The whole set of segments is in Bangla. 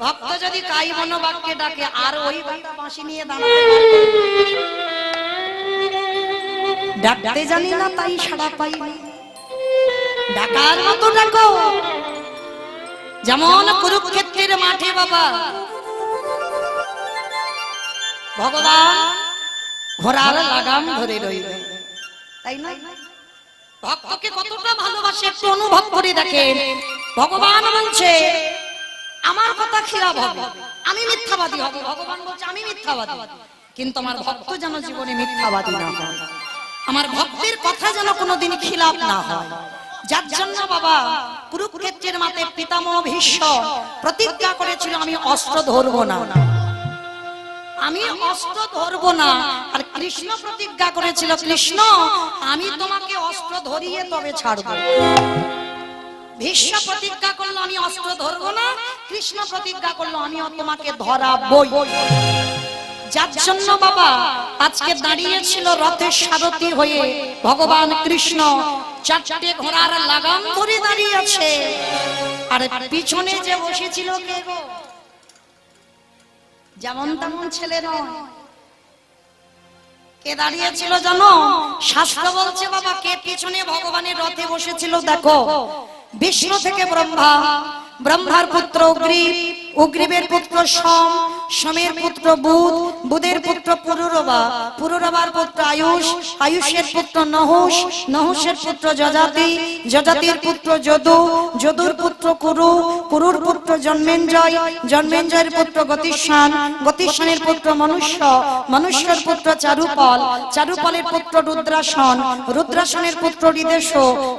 ভক্ত যদি কাই মনোবাক্যে ডাকে আর ওই বাঁশি নিয়ে দাঁড়াতে ডাকতে জানি না তাই সাড়া পাই, ডাকার মতো ডাকো। যেমন কুরুক্ষেত্রের মাঠে বাবা ভগবান ঘোড়ার লাগাম ধরে রইল, তাই না? ভক্তকে কতটা ভালোবাসে একটু অনুভব করে দেখেন। ভগবান বলছে আমার কথা খিলাফ হবে, আমি মিথ্যাবাদী হব। ভগবান বলছে আমি মিথ্যাবাদী, কিন্তু আমার ভক্ত যেন জীবনে মিথ্যাবাদী না হয়, আমার ভক্তের কথা যেন কোনোদিন খিলাফ না হয়। যার জন্য বাবা কুরুক্ষেত্রের মাঠে পিতামহ ভীষ্ম প্রতিজ্ঞা করেছিল আমি অস্ত্র ধরবো না, আমি অস্ত্র ধরবো না। আর কৃষ্ণ প্রতিজ্ঞা করেছিল কৃষ্ণ আমি তোমাকে অস্ত্র ধরিয়ে তবে ছাড়বো। ভীষ্ম প্রতিজ্ঞা করলো আমি অস্ত্র ধরবো না, কৃষ্ণ প্রতিজ্ঞা করলো আমি তোমাকে ধরাবই। যার জন্য বাবা আজকে দাঁড়িয়েছিল রথের সারথি হয়ে ভগবান কৃষ্ণ, চারটে ঘোড়ার লাগাম ধরে দাঁড়িয়ে আছে। আর পিছনে যে বসেছিল কে গো? যেমন তেমন ছেলে নয়, কে দাঁড়িয়েছিল জানো? শাস্ত্র বলছে বাবা কে পিছনে ভগবানের রথে বসেছিল দেখো। বিষ্ণু থেকে ব্রহ্মা, ব্রহ্মার পুত্র অগ্রিব, অগ্রিবের পুত্র সোম, সোমের পুত্র বুধ, বুধের পুত্র পুরুরবা, পুরুরবার পুত্র আয়ুষ, আয়ুষের পুত্র নহুষ, নহুষের পুত্র যজাতি, যজাতির পুত্র যদু, যদুর পুত্র কুরু, কুরুর পুত্র জন্মেঞ্জয়, জন্মেঞ্জয়ের পুত্র গতিস্থান, গতিস্থানের পুত্র মনুষ্য, মনুষ্যের পুত্র চারুপল, চারুপলের পুত্র রুদ্রাসন, রুদ্রাসনের পুত্র হৃদেশ,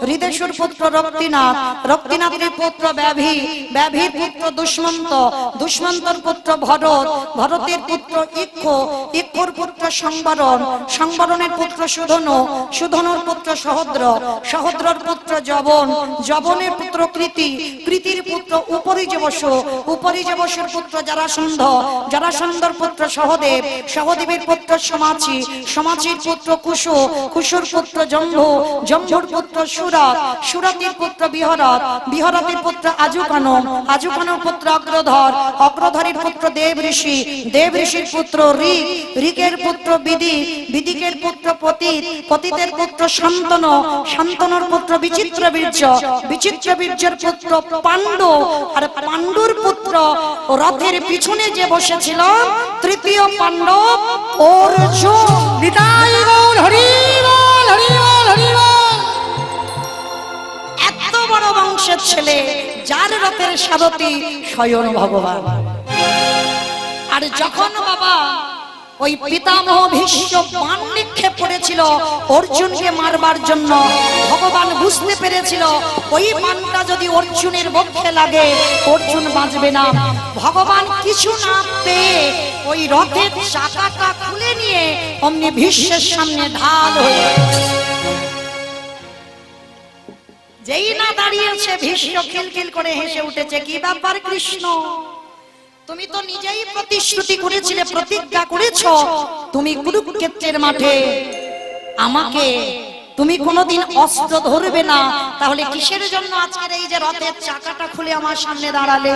হৃদেশুর পুত্র রক্তিনাথ, রক্তিনাথের পুত্র ব্যাভি, ব্যাভির পুত্র দুষ্মন্ত, দুষ্মন্তর পুত্র ভরত, ভরতের পুত্র ইক্ষ, ইক্ষুর পুত্র সংবরণ, সংবরণের পুত্র সুধনু, সুধনুর পুত্র সহদ্র, সহদ্রর পুত্র জবন, জবনের পুত্র কৃতি, কৃতির পুত্র উপরিজবশ, উপরিজবসের পুত্র জারাসন্ধ, জারাসন্ধর পুত্র সহদেব, সহদেবের পুত্র সমাচি, সমাচির পুত্র কুশু, কুশুর পুত্র জম্ভু, জম্ভুর পুত্র সুরত, সুরতের পুত্র বিহরত, বিহরতের পুত্র আজুকানম, আজুকানর পুত্র অগ্রধর, অগ্রধরের পুত্র দেব ঋষি, দেব ঋষির পুত্র ঋক, ঋকের পুত্র বিদিক, বিদিকের পুত্র পতিত, পতিতের পুত্র শান্তনু, শান্তনুর পুত্র বিচিত্র বীর্য, বিচিত্র বীর্যের পুত্র পাণ্ডু, আর পাণ্ডুর পুত্র রথের পিছনে যে বসেছিল তৃতীয় পাণ্ডব অর্জুন। নিতাই গৌর হরি বল, হরি বল, হরি বল। এত বড় বংশের ছেলে যার রথের সারথি স্বয়ং ভগবান। আর যখন বাবা ওই পিতামহ ভীষ্ম বাণ নিক্ষেপ করেছিল অর্জুনকে মারবার জন্য, ভগবান বুঝতে পেরেছিল ওই বাণটা যদি অর্জুনের বক্ষে লাগে অর্জুন বাঁচবে না। ভগবান কিছু না পেয়ে ওই রথের চাকাটা খুলে নিয়ে অমনি ভীষ্মের সামনে ঢাল হয়ে, যেই না দাঁড়িয়েছে ভীষ্ম খিলখিল করে হেসে উঠেছে। কি ব্যাপার কৃষ্ণ, তুমি তো নিজেই প্রতিশ্রুতি করেছিলে, প্রতিজ্ঞা করেছো তুমি কুরুক্ষেত্রের মাঠে আমাকে তুমি কোনোদিন অস্ত্র ধরবে না, তাহলে কিসের জন্য আজকের এই যে রথের চাকাটা খুলে আমার সামনে দাঁড়ালে?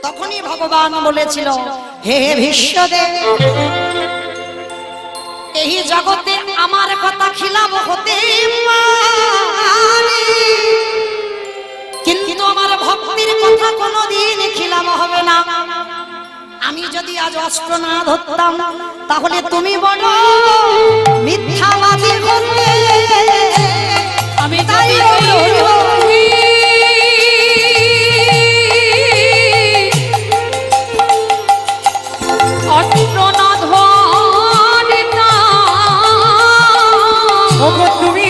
তখনই ভগবান বলেছিল হে ভীষ্মদেব, এই জগতে আমার কথা খিলাফ হতে পারে, কিন্তু আমার ভক্তির কথা কোনোদিন খিলাফ হবে না। আমি যদি আজ অস্ত্র না ধরতাম তাহলে তুমি বলো মিথ্যাবাদী হতে। আমি তাই অস্ত্র না ধরতা, তুমি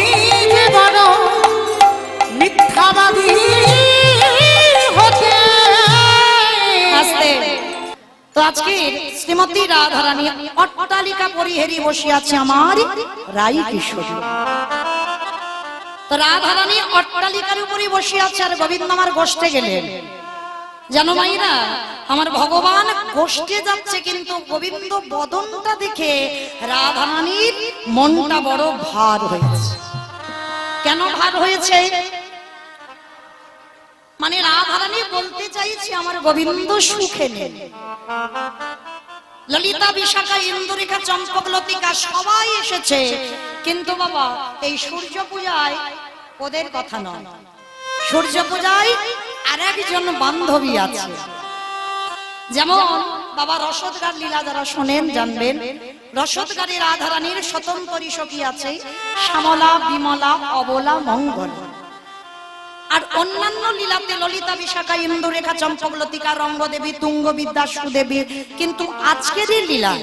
যে বলো মিথ্যাবাদী হতে। তো আজকে শ্রীমতী রাধারানী অট্টালিকা পরিহেরি বসে আছে আমার রাই কিশোরী। তো রাধারানী অট্টালিকার উপরে বসে আছে আর গোবিন্দ আমার গোষ্ঠে গেলেন। জানো মাইরা, আমার ভগবান গোষ্ঠে যাচ্ছে কিন্তু গোবিন্দ বদনটা দেখে রাধারানীর মনটা বড় ভার হয়েছে। কেন ভার হয়েছে? মানে রাধারানী বলতে চাইছি আমার গোবিন্দ সুখে নেই। ললিতা, বিশাখা, ইন্দুরেখা, চম্পক, লতিকা সবাই এসেছে, কিন্তু বাবা এই সূর্য পূজায় ওদের কথা নয়। সূর্য পূজায় আর একজন বান্ধবী আছে, যেমন বাবা রসদগার লীলা যারা শোনেন জানবেন, রসদগারে রাধারানীর স্বতন্ত্রী সখী আছে শ্যামলা, বিমলা, অবলা, মঙ্গল। আর অন্যান্য লীলাতে ললিতা, বিশাখা, ইন্দুরেখা, চম্পক, লতিকা, রঙ্গদেবী, তুঙ্গবিদ্যা, সুদেবী। কিন্তু আজকের এই লীলা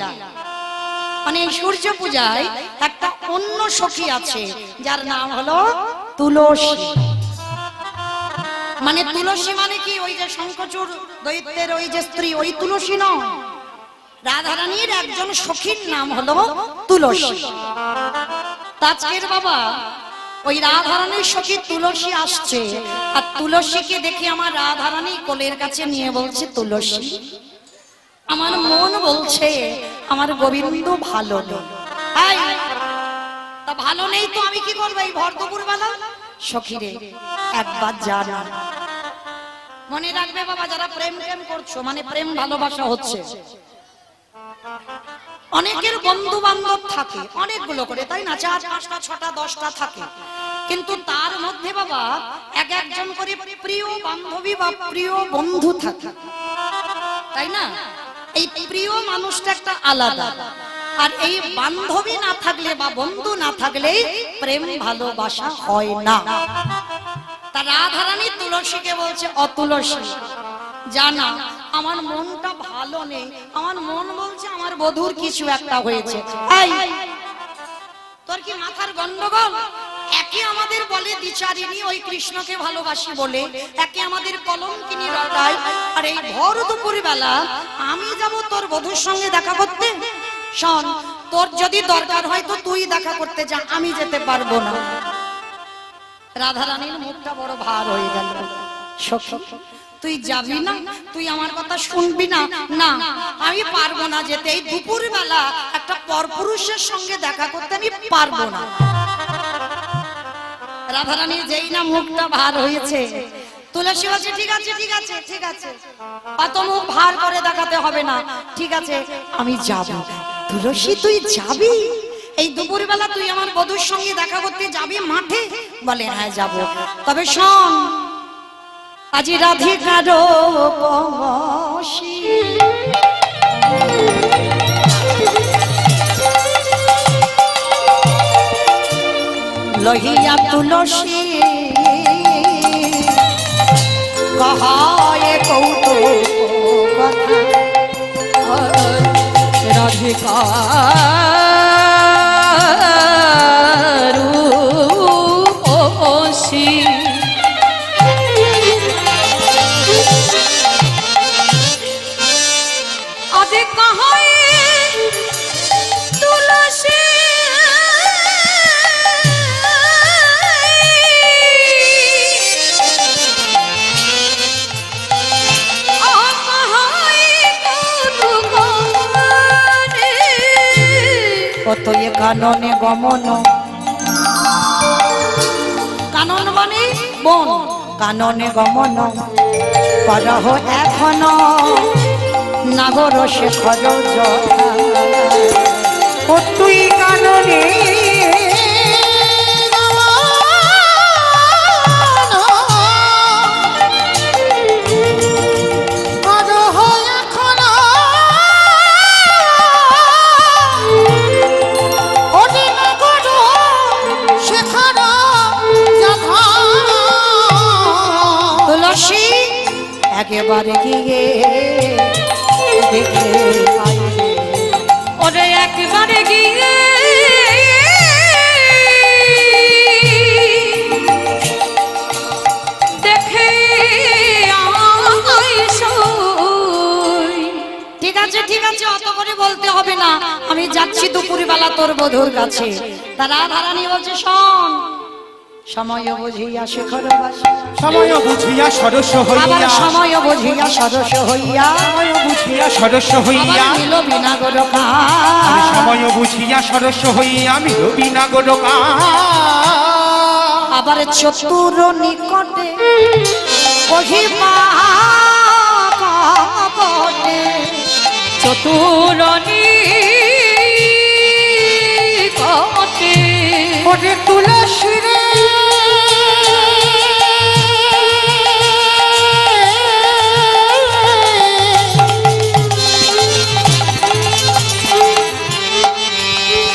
মানে সূর্য পূজায় একটা অন্য সখী আছে যার নাম হলো তুলসী। মানে তুলসী মানে কি ওই যে শঙ্খচূড় দৈত্যের ওই যে স্ত্রী, ওই তুলসী নয়। রাধারানীর একজন সখীর নাম হলো তুলসী। আজকের বাবা ওই রাধারানীর সখী তুলসী আসছে, আর তুলসীকে দেখে আমার রাধারানী কোলের কাছে নিয়ে বলছে, তুলসী আমার মন বলছে আমার গোবিন্দ ভালো নেই। তা ভালো নেই তো আমি কি করবো এই ভর দুপুর বেলা? সখীরে একবার জানা, মনে রাখবে বাবা, যারা প্রেম প্রেম করছো মানে প্রেম ভালোবাসা হচ্ছে, অনেকের বন্ধু বান্ধব থাকে অনেকগুলো করে, তাই না? 4, 5টা, 6টা, 10টা থাকে, কিন্তু তার মধ্যে বাবা এক একজন করে প্রিয় বান্ধবী বা প্রিয় বন্ধু থাকে, তাই না? এই প্রিয় মানুষটা একটা আলাদা, আর এই বান্ধবী না থাকলে বা বন্ধু না থাকলে প্রেম ভালোবাসা হয় না। তা রাধারানী তুলসীকে বলছে, অতুলসী জানা আমার মনটা ভালো নেই, আমার মন বলছে আমার বধূর কিছু একটা হয়েছে। তোর কি মাথার গন্ডগোল? একে আমাদের বলে দ্বিচারিণী, ওই কৃষ্ণকে ভালোবাসি বলে, একে আমাদের কলঙ্কিনী রটায়, আর এই ভর দুপুর বেলা আমি যাব তোর বধূর সঙ্গে দেখা করতে? শোন, তোর যদি দরকার হয় তো তুই দেখা করতে যা, আমি যেতে পারবো না। রাধারানীর মুখটা বড় ভার হয়ে গেল। সখী তুই যাবি না? তুই আমার কথা শুনবি না? না, আমি পারবো না যেতে। এই দুপুর বেলা একটা পরপুরুষের সঙ্গে দেখা করতে আমি পারবো না। রাধারানীর যেই না মুখটা ভার হয়েছে, তুলসী বলছে, ঠিক আছে ঠিক আছে ঠিক আছে, অত মুখ ভার করে দেখাতে হবে না, ঠিক আছে আমি যাব। তুলসী তুই যাবি? এই দুপুর বেলা তুই আমার বধূর সঙ্গে দেখা করতে যাবি মাঠে? বলে হ্যাঁ যাব। তবে শোন, আজি রাধিকার বশী লহিয়া তুলসী কহায় কৌতুক কথা, রাধিকার বশী আজ কহায় তুলসী কত এ কাননে গমন, কানন মানে বন, কাননে গমন করহ এখন নাগর শেখর যথা। ও তুই কাননে একেবারে গিয়ে দেখে ওরে একবারে গিয়ে দেখে ঠিক আছে ঠিক আছে, অত করে বলতে হবে না, আমি যাচ্ছি দুপুর বেলা তোর বধূর কাছে। তারা রাধারানী বলছে, শোন, সময় বুঝিয়া শেখর বাসী, সময় বুঝিয়া সরস হইয়া, সময় বুঝিয়া সরস হইয়া, সময় বুঝিয়া সরস হইয়া মিল বিনা গোরকা, সময় বুঝিয়া সরস হইয়া মিল বিনা গোরকা। আবার চতুর নিকটে কহিবা কপটে চতুরনি কটে ওরে তুলসী রে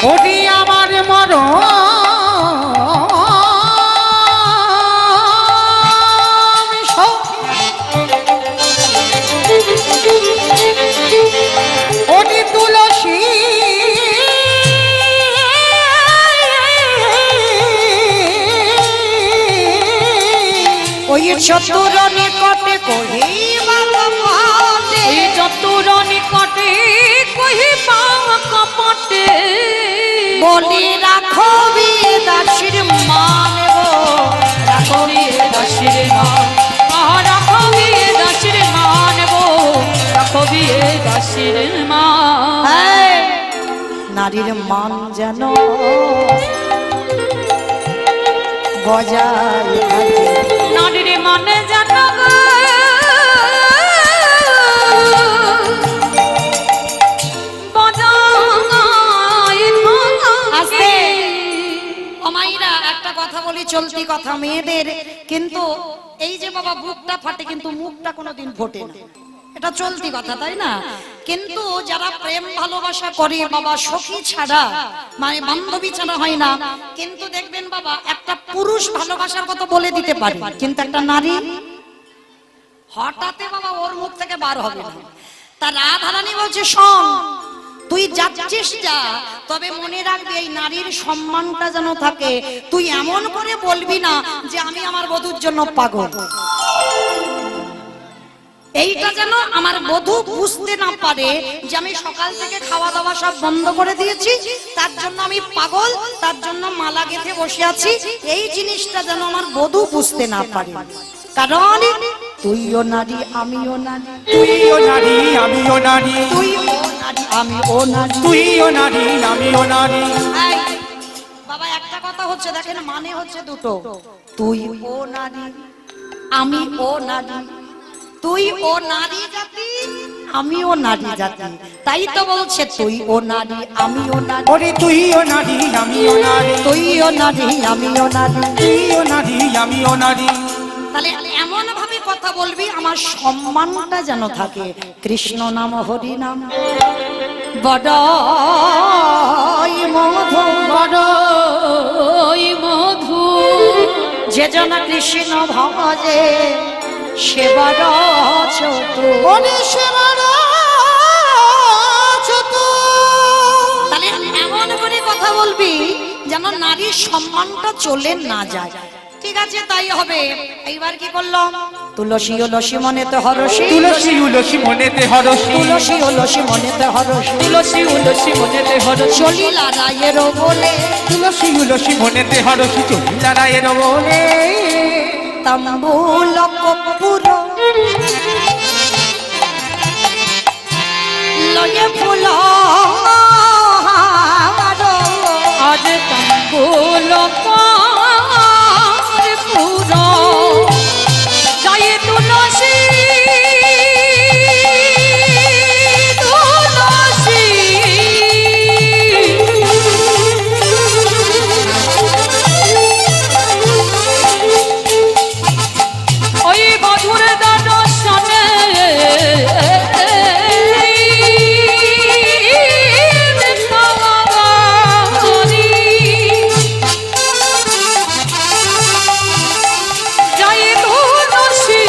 ওরে আমার মরণ ওরে তুলসী ওই চতুর নিকটে কহিবা কপটে এই চতুর নিকটে কহিবা কপটে বলি রাখো দাসীর মান গো রাখবি দাসের মান রাখবি দাসের মান গো রাখবি দাসের মান এই, নারীর মান যেন বজায় থাকে নারীর মানে জানো গো বজায় আস্তে। থাকে। অমাইরা একটা কথা বলি চলতি কথা মেয়েদের কিন্তু এই যে বাবা বুকটা ফাটে কিন্তু মুখটা কোনোদিন ফোটে না এটা চলতি কথা তাই না কিন্তু যারা প্রেম ভালোবাসা করে বাবা সখী ছাড়া মানে বান্ধবী ছাড়া হয় না কিন্তু দেখবেন বাবা একটা পুরুষ ভালোবাসার কথা বলে দিতে পারে কিন্তু একটা নারী হঠাৎ বাবা ওর মুখ থেকে বার হবে না তার রাধারানী বলছে শোন তুই যাচ্ছিস যা তবে মনে রাখবি এই নারীর সম্মানটা যেন থাকে তুই এমন করে বলবি না যে আমি আমার বধূর জন্য পাগল এইটা যেন আমার বধূ বুঝতে না পারে যে আমি সকাল থেকে খাওয়া দাওয়া সব বন্ধ করে দিয়েছি তার জন্য আমি পাগল তার জন্য মালা গেঁথে বসে আছি এই জিনিসটা যেন আমার বধূ বুঝতে না পারে কারণ তুইও নারী আমিও নারী তুইও নারী আমিও নারী তুইও নারী আমিও নারী তুইও নারী আমিও নারী এই, বাবা একটা কথা হচ্ছে দেখেন মানে হচ্ছে দুটো তুই ও নারী আমি ও নারী তুই ও নারী জাতি আমিও নারী জাতি তাই তো বলছে তুই ও নারী আমিও নারী ওরে তুইও নারী আমিও নারী তুইও নারী আমিও নারী তুইও নারী আমিও নারী তাহলে এমন ভাবে কথা বলবি আমার সম্মানটা যেন থাকে কৃষ্ণ নাম হরি নাম বড়ই মধু বড়ই মধু যে জন কৃষ্ণ ভজে সে বড় চতুর ওরে সেবার তাহলে এমন করে কথা বলবি যেন নারীর সম্মানটা চলে না যায় ঠিক আছে তাই হবে এইবার কি করলাম তুলসী ও লসী মনেতে হরসী তুলসী উলসী মনেতে হরসী তুলসী ও লসী মনেতে হরসী তুলসী উলসী মনেতে হরসী চলিলা রায়ের বলে তুলসী উলসী মনেতে হরসী চলিলা রায়ের বলে তাম্বুল কর্পূর লয়ে ফুল আজ তাম্বুল কর্পূর জয় তুলসী তুলসী ওই মধুর দর্শনে জয় তুলসী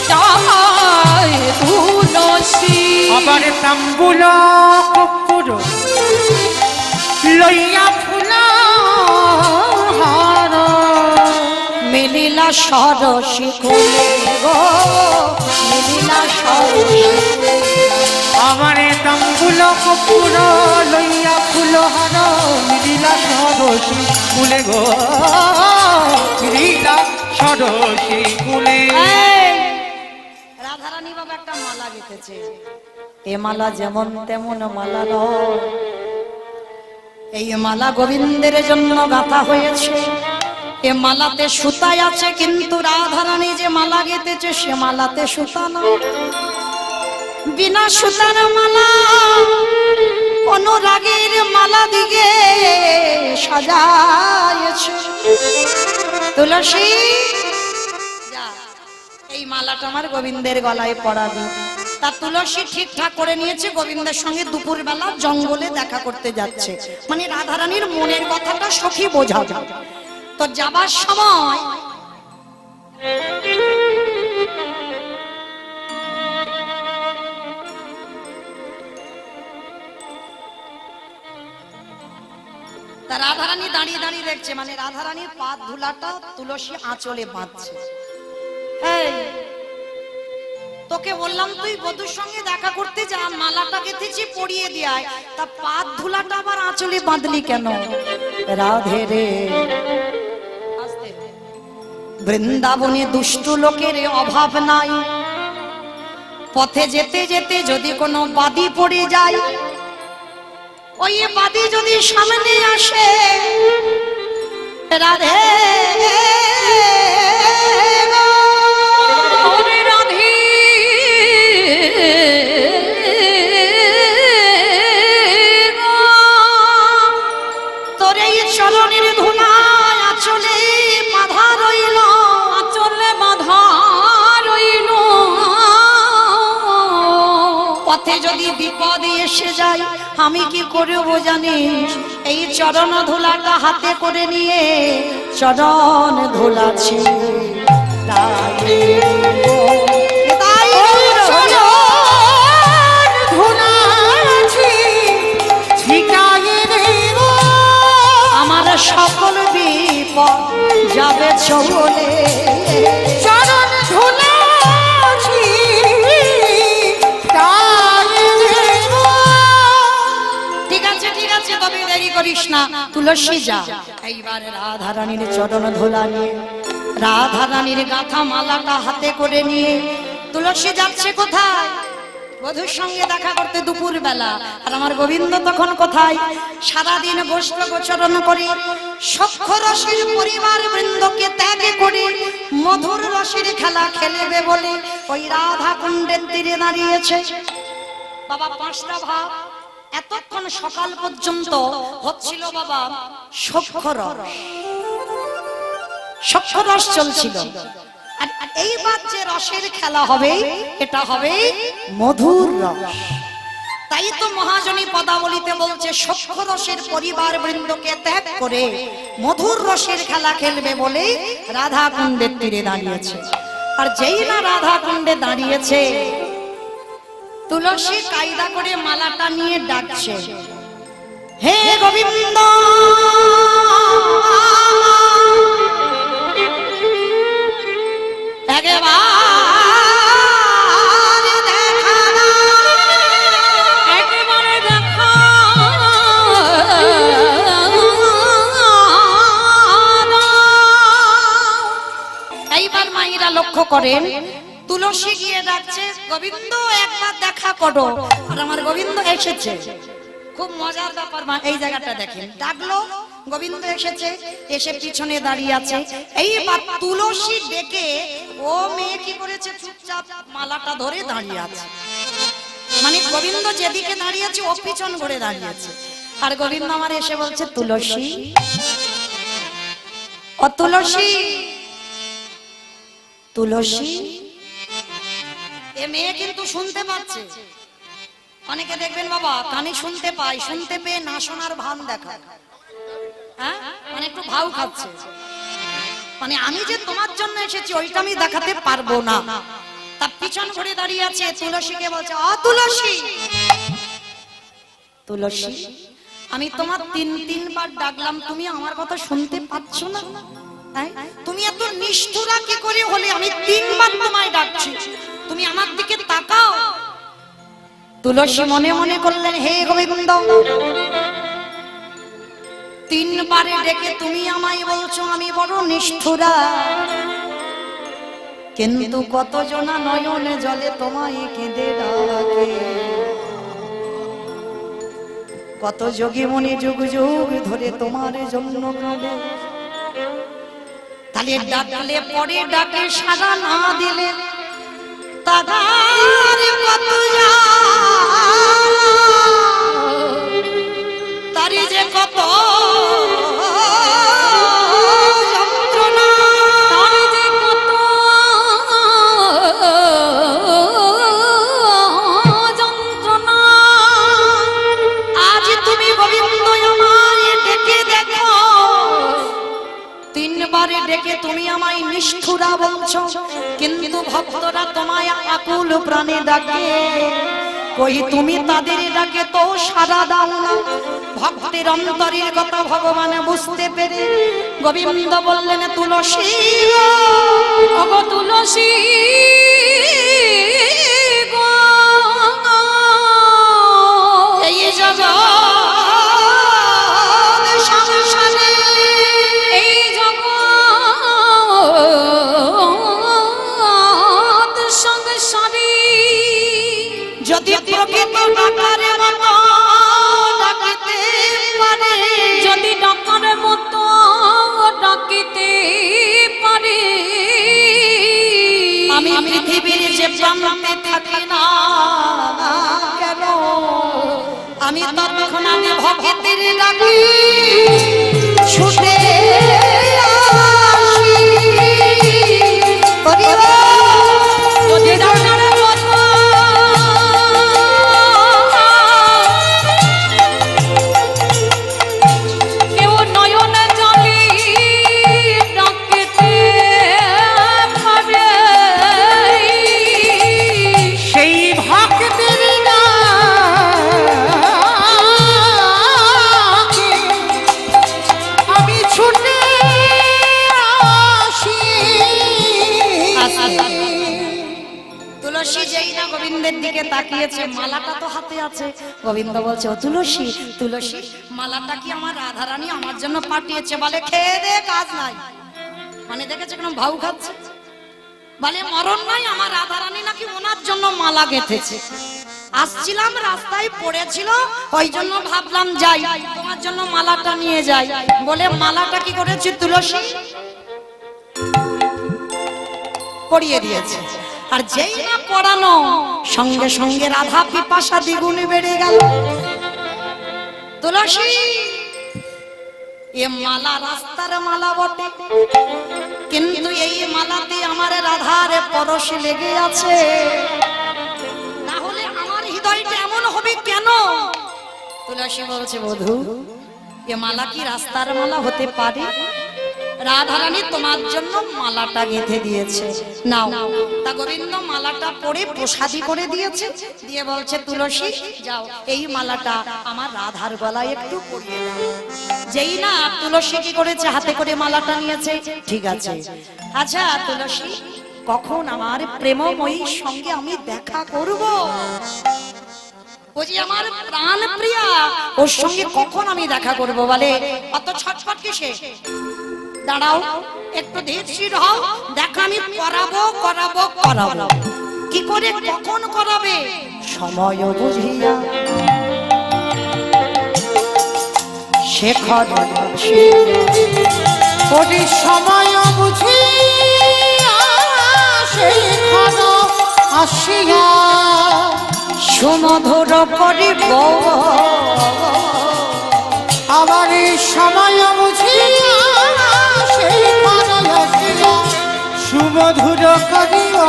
জয় তুলসী আবার তাম্বুল কর্পূর লইয়া ফুল হার মিলিলা সরসী কুলে গো মিলিলা সরসী আমার তাম্বুল কর্পূর লইয়া ফুল হার মিলিলা সরসী কুলে গো মিলিলা সরসী কুলে এই, রাধারানী বাবা একটা মালা গেঁথেছে এ মালা যেমন তেমন মালা নয় এই মালা গোবিন্দের জন্য গাঁথা হয়েছে এ মালাতে সুতায় আছে, কিন্তু রাধারানী যে মালা গেঁথেছে সে মালাতে সুতা না, বিনা সুতার মালা অনুরাগের মালা দিকে সাজাইছে। তুলসী যা, এই মালাটা আমার গোবিন্দের গলায় পরাবি। তা তুলসী ঠিকঠাক করে নিয়েছে, গোবিন্দের সঙ্গে দুপুর বেলা জঙ্গলে দেখা করতে যাচ্ছে, মানে রাধারানীর মনের কথাটা সখী বোঝা যায়। তো যাবার সময় তা রাধারানী দাঁড়িয়ে দাঁড়িয়ে দেখছে, মানে রাধারানীর পা ধুলাটা তুলসী আঁচলে বাঁধছে। এই, তোকে বললাম তুই বধূর সঙ্গে দেখা করতে যা, মালাটা গেঁথেছি পরিয়ে দেয়, তা পা ধুলাটা আবার আঁচলে বাঁধলি কেন? রাধে রে, বৃন্দাবনে দুষ্ট লোকের অভাব নাই, পথে যেতে যেতে যদি কোনো বাদি পড়ে যায়, ওই বাদি যদি সামনে আসে, রাধে রাধে তোর এই চরণের ধুলায় আঁচলে বাঁধা রইল, আঁচলে বাঁধা রইল, পথে যদি বিপদ এসে যায় আমি কি করব জানিস? এই চরণ ধুলাটা হাতে করে নিয়ে চরণ ধুলাছি, আমার সকল বিপদ যাবে চলে। চরণ ধুলাছি ঠিক আছে ঠিক আছে, তবে দেরি করিস না, তুলসী যা। এইবার রাধারানীর চরণ ধুলা নিয়ে, রাধারানীর গাঁথা মালাটা হাতে করে নিয়ে তুলসী যাচ্ছে কোথায়? বধূর সঙ্গে দেখা করতে দুপুর বেলা। আর আমার গোবিন্দ তখন কোথায়? সারাদিন গোষ্ঠ গোচরণ করে সখ্য রসের পরিবার বৃন্দকে ত্যাগ করে মধুর রসের খেলা খেলবে বলে ওই রাধা কুণ্ডের তীরে দাঁড়িয়েছে। বাবা পাঁচটা ভাব এতক্ষণ সকাল পর্যন্ত হচ্ছিল বাবা সখ্য রস, সখ্য রস চলছিল। আর এইবার যে রসের খেলা হবে এটা হবে মধুর রস। তাই তো মহাজনী পদাবলীতে বলছে সখ্য রসের পরিবার বৃন্দকে ত্যাগ করে মধুর রসের খেলা খেলবে বলে রাধা কুণ্ডের তীরে দাঁড়িয়েছে। আর যেই না রাধা কুণ্ডে দাঁড়িয়েছে, তুলসী কায়দা করে মালাটা নিয়ে ডাকছে, হে গোবিন্দ একেবারে দেখা এইবার মায়েরা লক্ষ্য করেন, তুলসী গিয়ে ডাকছে, গোবিন্দ একবার দেখা করো। আর আমার গোবিন্দ এসেছে। খুব মজার ব্যাপার মা, এই জায়গাটা দেখেন, ডাকলো, গোবিন্দ এসেছে, এসে পিছনে দাঁড়িয়ে আছে। এইবার তুলসী ডেকে ও মেয়ে কি করেছে, চুপচাপ মালাটা ধরে দাঁড়িয়ে আছে। মানে গোবিন্দ যেদিকে দাঁড়িয়েছে ও পিছন ঘুরে দাঁড়িয়েছে। আর গোবিন্দ আমার এসে বলছে, তুলসী ও তুলসী, তুলসী। এ মেয়ে কিন্তু শুনতে পাচ্ছে। অনেকে দেখবেন বাবা কানে শুনতে পায়, শুনতে পেয়ে না শোনার ভান দেখায়, হ্যাঁ, মানে একটু ভাও খাচ্ছে, মানে আমি যে তোমার জন্য এসেছি ওইটা আমি দেখাতে পারবো না। তার পিছন ঘুরে দাঁড়িয়ে আছে। তুলসীকে বলছে, অ তুলসী, তুলসী আমি তোমার তিনবার ডাকলাম, তুমি আমার কথা শুনতে পাচ্ছ না? তুমি এত নিষ্ঠুরা কি করে হলে? আমি তিনবার তোমায় ডাকছি, তুমি আমার দিকে তাকাও। তুলসী মনে মনে করলেন, হে গোবিন্দ, তিনবারে ডেকে তুমি আমায় বলছো আমি বড় নিষ্ঠুরা, কিন্তু কতজনা নয়নে জলে তোমায় কেঁদে ডাকে, কত যোগী মনি যুগ যুগ ধরে তোমার জন্য কাঁদে। তাহলে ডাকলে পরে ডাকে সাড়া না দিলে তাগার কত তারি যে কত যন্ত্রণা, তারি যে কত যন্ত্রণা। আজ তুমি গোবিন্দ আমায় ডেকে দেখো, তিনবারে ডেকে তুমি আমায় নিষ্ঠুরা বলছো, কিন্তু ভক্তরা তোমায় আকুল প্রাণে ডাকে, কই তুমি তাদের ডাকে তো সাড়া দাও না। ভক্তের অন্তরের কথা ভগবান বুঝতে পেরে গোবিন্দ বললেন তুলসী ওগো তুলসী গো, এই জগৎ সংসারে এই জগৎ সংসারে যদি প্রকৃত ডাকার মতো ডাকিতে পারে, যদি ডাকার মতো ডাকিতে পারে, আমি পৃথিবীর যে প্রান্তে থাকি না কেন, আমি তৎক্ষণাৎ ভক্তের ডাকি ছুটে আসি। যদি ডাকার মতো কেউ নয়ন জলে ডাকিতে পারে, সেই ভক্তের ডাকে আমি ছুটে আসি। তুলসী যেই না গোবিন্দের দিকে তাকিয়েছে, মালাটা তো হাতে আছে, গোবিন্দ বলছে ও তুলসী তুলসী মালাটা কি আমার রাধারানী আমার জন্য পাঠিয়েছে? বলে খেয়ে দে কাজ নাই, মানে দেখেছে কেন ভাউ খাচ্ছে, বলে মরণ নাই, আমার রাধারানী নাকি ওনার জন্য মালা গেঁথেছে। আসছিলাম রাস্তায় পড়েছিল, ওই জন্য ভাবলাম যাই তোমার জন্য মালাটা নিয়ে যাই, বলে মালাটা কি করেছি তুলসী পরিয়ে দিয়েছে। আর যেই না পড়ানো সঙ্গে সঙ্গে রাধা পিপাসা দ্বিগুণে বেড়ে গেল। তুলসী এ মালা রাস্তার মালা বটে, কিন্তু এই মালাতে আমার রাধার পরশ লেগে আছে, না হলে আমার হৃদয়টা এমন হবে কেন? তুলসী বলছে বধূ এ মালা কি রাস্তার মালা হতে পারে? রাধারানী তোমার জন্য মালাটা গেঁথে দিয়েছে, নাও। তা গোবিন্দ মালাটা পরে প্রসাদী করে দিয়েছে, দিয়ে বলছে তুলসী যাও এই মালাটা আমার রাধার গলায় একটু পরিয়ে দাও। যেই না তুলসী কি করেছে, হাতে করে মালাটা নিয়েছে, ঠিক আছে আচ্ছা তুলসী কখন আমার প্রেমময়ীর সঙ্গে আমি দেখা করব? ও যে আমার প্রাণ প্রিয়া, ওর সঙ্গে কখন আমি দেখা করব? বলে অত ছটফট কিসে, দাঁড়াও একটু ধীরস্থির হও, দেখা আমি করাবো করাবো করাবো। কি করে কখন করাবে? সময় বুঝিয়া শেখর ওরে সময় বুঝিয়া সেই ক্ষণ আসিয়া সুমধুর করিব, আবার এই সময় বুঝিয়া সেই ক্ষণ আসিয়া সুমধুর করিও।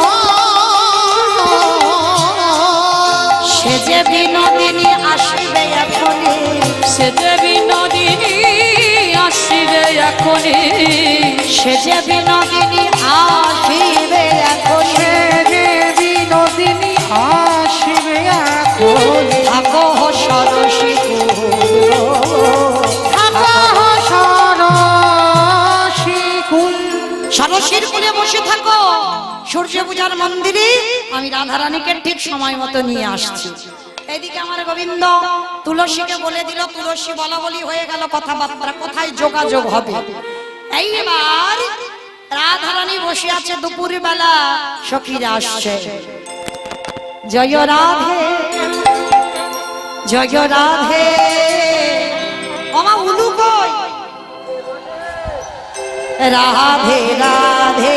সে যে বিনোদিনী আসিবে এখনই, সে যে বিনোদিনী আসিবে এখনই, সে যে বিনোদিনী আসিবে এখনই, রে বিনোদিনী আসিবে এখন থাকো সরসী সরসীর কুলে বসে থাকো সূর্য পূজার মন্দিরে, আমি রাধারানীকে ঠিক সময় মতো নিয়ে আসছি। এদিকে আমার গোবিন্দ তুলসীকে বলে দিল, তুলসী বলা বলি হয়ে গেল, কথাবার্তা কোথায় যোগাযোগ হবে। এইবার রাধারানী বসে আছে, দুপুর বেলা সখীরা আসছে, জয় রাধে জয় রাধে। ওমা উলু কই? রাধে রাধে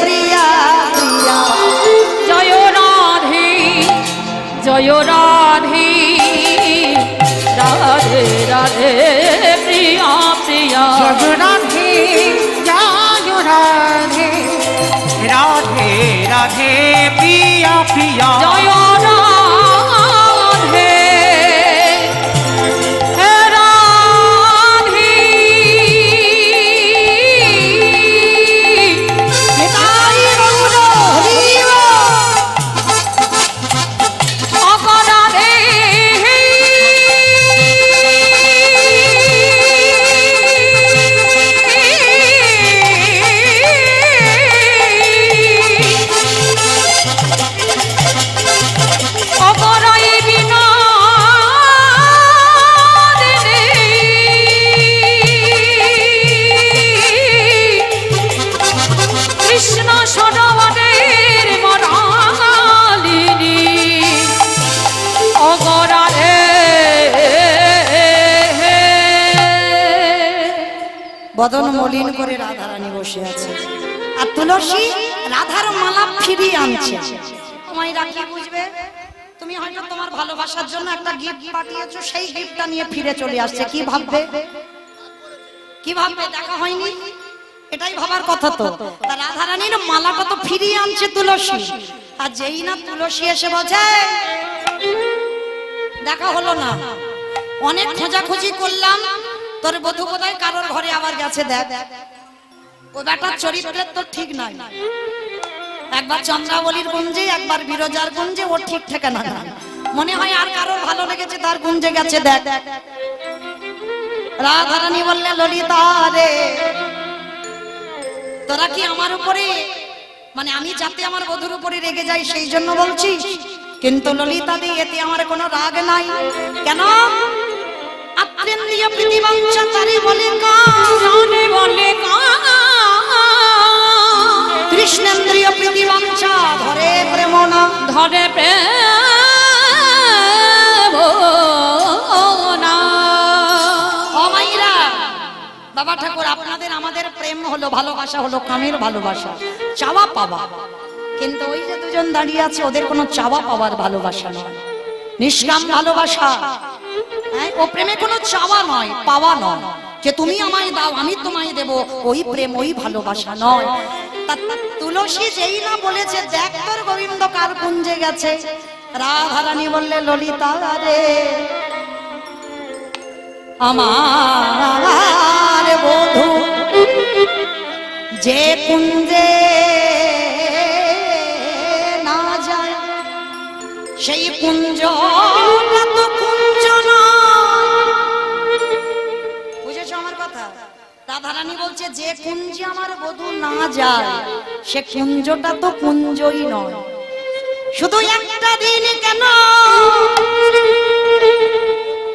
প্রিয়া প্রিয়া। জয় রাধে জয় রাধে রাধে রাধে প্রিয়া প্রিয়া। জয় রাধে জয় রাধে রাধে রাধে প্রিয়া প্রিয়া। জয় রাধে হে রাধে। নিতাই গৌর হরি বল। অপরাধে অপরাই বিনা কৃষ্ণ সরোবরের মরালিনী অগরারে। বদন মলিন করে রাধারানী বসে আছে, আর তুলসী রাধার মালা ফিরিয়ে আনছে। তোমায় রাখি বুঝবে, তুমি হয়তো তোমার ভালোবাসার জন্য একটা গিফট পাঠিয়েছো, সেই গিফটটা নিয়ে ফিরে চলে আসছে। কি ভাববে, কি ভাববে? দেখা হয়নি, এটাই ভাবার কথা। তো তা রাধারানীর মালাটা তো ফিরিয়ে আনছে তুলসী, আর যেই না তুলসী এসে বলছে দেখা হলো না, অনেক খোঁজাখুঁজি করলাম, তোর বধূ বোধহয় কারোর ঘরে আবার গেছে, দেখ ও বেটার চরিত্রের তো ঠিক নাই। একবার চন্দ্রাবলীর গুঞ্জে, একবার বিরজার গুঞ্জে, ওর ঠিক ঠিকানা নাই। মনে হয় আর কারোর ভালো লেগেছে, তার গুঞ্জে গেছে, দেখ। রাধারানী বললে, ললিতা রে, তোরা কি আমার উপরে, মানে আমি যাতে আমার বধূর উপরে রেগে যাই সেই জন্য বলছিস? কিন্তু ললিতা দি, এতে আমার কোনো রাগ নাই। কেন? আত্মেন্দ্রিয় প্রীতিবাঞ্ছা তারে বলে জানে বলে কৃষ্ণেন্দ্রিয় প্রীতিবাঞ্ছা ধরে প্রেম না। ধরে প্রেম না। ও মাইরা, বাবা ঠাকুর, আপনাদের আমাদের প্রেম হলো, ভালোবাসা হলো কামের ভালোবাসা, চাওয়া পাওয়া। কিন্তু ওই যে দুজন দাঁড়িয়ে আছে, ওদের কোনো চাওয়া পাওয়ার ভালোবাসা নয়, নিষ্কাম ভালোবাসা। হ্যাঁ, ও প্রেমে কোনো চাওয়া নয়, পাওয়া নয়, যে তুমি আমায় দাও আমি তোমায় দেব, ওই প্রেম ওই ভালোবাসা নয়। তুলসী যেই না বলেছে, দেখ তোর গোবিন্দ কার কুঞ্জে গেছে, রাধারানী বললে, ললিতা রে, আমার বধূ যে কুঞ্জে না যায়, সেই কুঞ্জ তো কুঞ্জ নয়। বুঝেছো আমার কথা? রাধারানী বলছে, যে কুঞ্জে আমার বধূ না যায়, সে কুঞ্জটা তো কুঞ্জই নয়। শুধু একটা দিন কেন,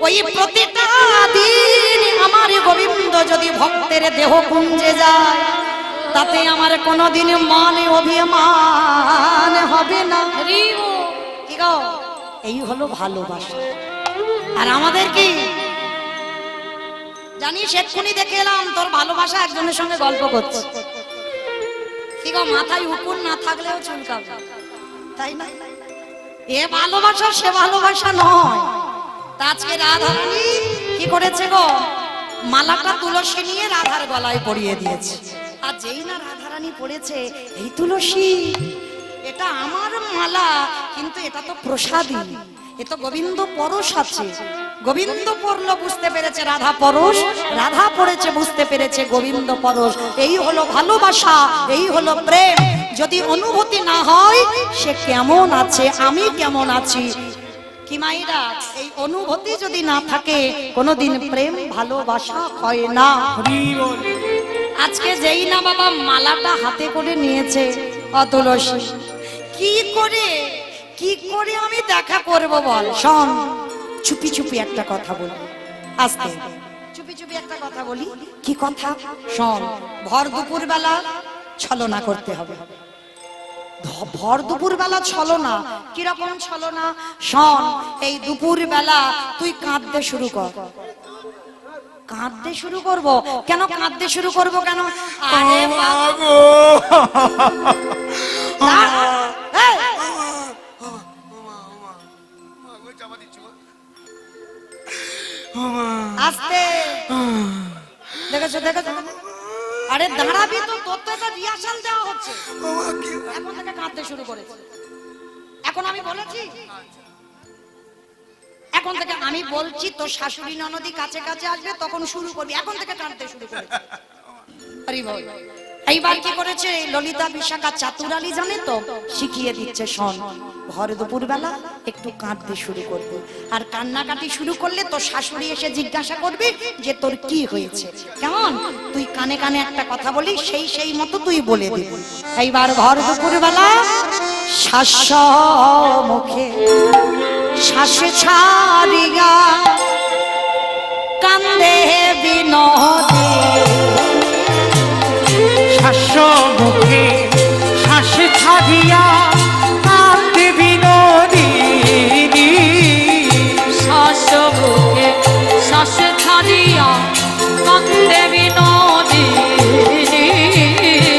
ওই প্রতিটা দিন আমার গোবিন্দ যদি ভক্তের দেহ কুঞ্জে যায়, তাতে আমার কোনোদিন মানে অভিমান হবে না। কি গো, এই হলো ভালোবাসা। আর আমাদের কি জানিস, এক্ষুনি দেখে এলাম তোর ভালোবাসা একজনের সঙ্গে গল্প করছে। কি গো, মাথায় উকুন না থাকলেও চুলকাবে, তাই না? এ ভালোবাসা সে ভালোবাসা নয়। তা আজকে রাধারানী কি করেছে গো, মালাটা তুলসী নিয়ে রাধার গলায় পরিয়ে দিয়েছে। আর যেই না রাধারানী পড়েছে, এই তুলসী, এটা আমার মালা, কিন্তু এটা তো প্রসাদী, এ তো গোবিন্দ পরশ আছে। গোবিন্দ পড়লো, বুঝতে পেরেছে রাধা পরশ, রাধা পড়েছে, বুঝতে পেরেছে গোবিন্দ পরশ। এই হলো ভালোবাসা, এই হলো প্রেম। যদি অনুভূতি না হয়, সে কেমন আছে, আমি কেমন আছি? কি মাইরা, এই অনুভূতি যদি না থাকে, কোনোদিন প্রেম ভালোবাসা হয় না। আজকে যেই না বাবা মালাটা হাতে করে নিয়েছে তুলসী, কি করে আমি দেখা করব বল? শোন, চুপি চুপি একটা কথা বলি, আস্তে চুপি চুপি একটা কথা বলি। কি কথা? শোন, ভর দুপুর বেলা ছলনা করতে হবে। ভর দুপুর বেলা ছলনা, কিরকম ছলনা? শোন, এই দুপুর বেলা তুই কাঁদতে শুরু কর, কাঁদতে শুরু করব কেন? কাঁদতে শুরু করব কেন? আরে বাবা গো এই, আস্তে দেখেছো দেখেছো, আরে দাঁড়াবি তো, তোর তো এটা রিহার্সাল দেওয়া হচ্ছে। এখন থেকে কাঁদতে শুরু করেছে। এখন আমি বলেছি, এখন থেকে আমি বলছি তোর শাশুড়ি ননদি কাছে কাছে আসবে তখন শুরু করবি, এখন থেকে কাঁদতে শুরু করেছে। হরি বল। এইবার কি করেছে ললিতা বিশাখা চাতুরালি জানে তো, শিখিয়ে দিচ্ছে শোন, ভর দুপুর বেলা একটু কাঁদতে শুরু করবি, আর কান্নাকাটি শুরু করলে তোর শাশুড়ি এসে জিজ্ঞাসা করবি যে তোর কি হয়েছে, কেমন? তুই কানে কানে একটা কথা বলি, সেই মতো তুই বলে দিবি। এইবার ভর দুপুর বেলা শ্বাস মুখে শ্বাসে ছাড়িয়া কান্দে বিনোদী, শ্বাস মুখে শ্বাস ছাড়িয়া কাঁদে বিনোদিনী। শ্বাস বুকে শ্বাস ছাড়িয়া কান্দে বিনোদিনী।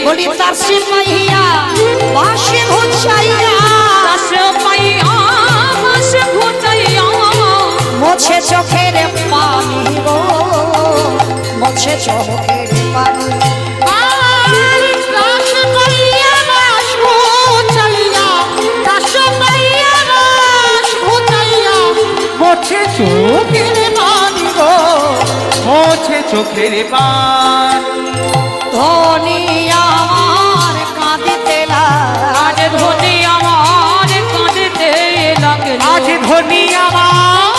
বলি তার সিপাহিয়া বাসে ঘুচাইয়া, শ্বাস পাইয়া বাস ঘুচাইয়া, মোছে চোখের পানি গো, মোছে চোখের পানি। মোছে চোখের পানি গো, মোছে চোখের পানি। ধনী আমার কাঁদিতে আজ ধনী আমার কাঁদতে লাগলো। আজ ধনী আমার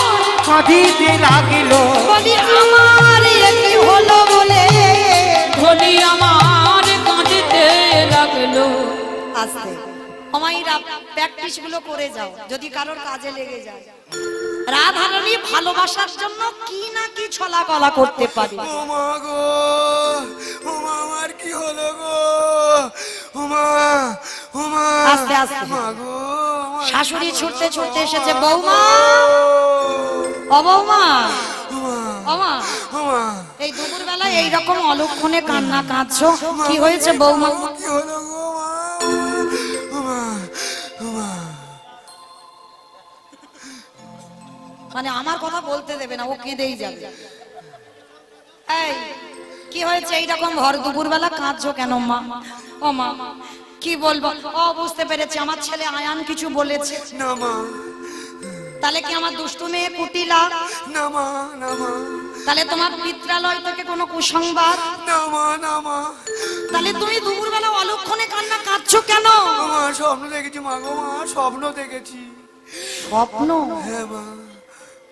কাঁদিতে লাগিল। বলি আমার কি হলো বলে, ধনী আমার কাঁদতে লাগলো। আস্তে আমাইরা প্র্যাকটিস গুলো করে যাও, যদি কারোর কাজে লেগে যায়। রাধারানী ভালোবাসার জন্য কি না কি ছলা গলা করতে পারে। ও মা গো, ও মা, আমার কি হলো গো, ও মা, ও মা, আস্তে আস্তে। মা গো, আমার শাশুড়ি ছুটতে ছুটতে এসেছে, বৌমা, ও বৌমা, ও মা, ও মা, ও মা, এই দুপুর বেলায় এইরকম অলক্ষণে কান্না কাঁদছো, কি হয়েছে বৌমা? কি হলো গো মা, ও মা, ও মা। মানে আমার কথা বলতে দেবে না, ও কেঁদেই যাবে। এই কি হয়েছে এইরকম ভর দুপুর বেলা কাঁদছো কেন মা? ও মা, কি বলবো, ও বুঝতে পেরেছি, আমার ছেলে আয়ান কিছু বলেছে। না মা, তাহলে কি আমার দুষ্টু মেয়ে কুটিলা? না মা, না মা, তাহলে তোমার পিত্রালয় থেকে কোনো কুসংবাদ? না মা, না মা, তাহলে তুমি দুপুর বেলা অলক্ষণে কান্না কাঁদছো কেন? ও মা, স্বপ্ন দেখেছি মা গো, মা, স্বপ্ন দেখেছি। স্বপ্ন? হ্যাঁ মা।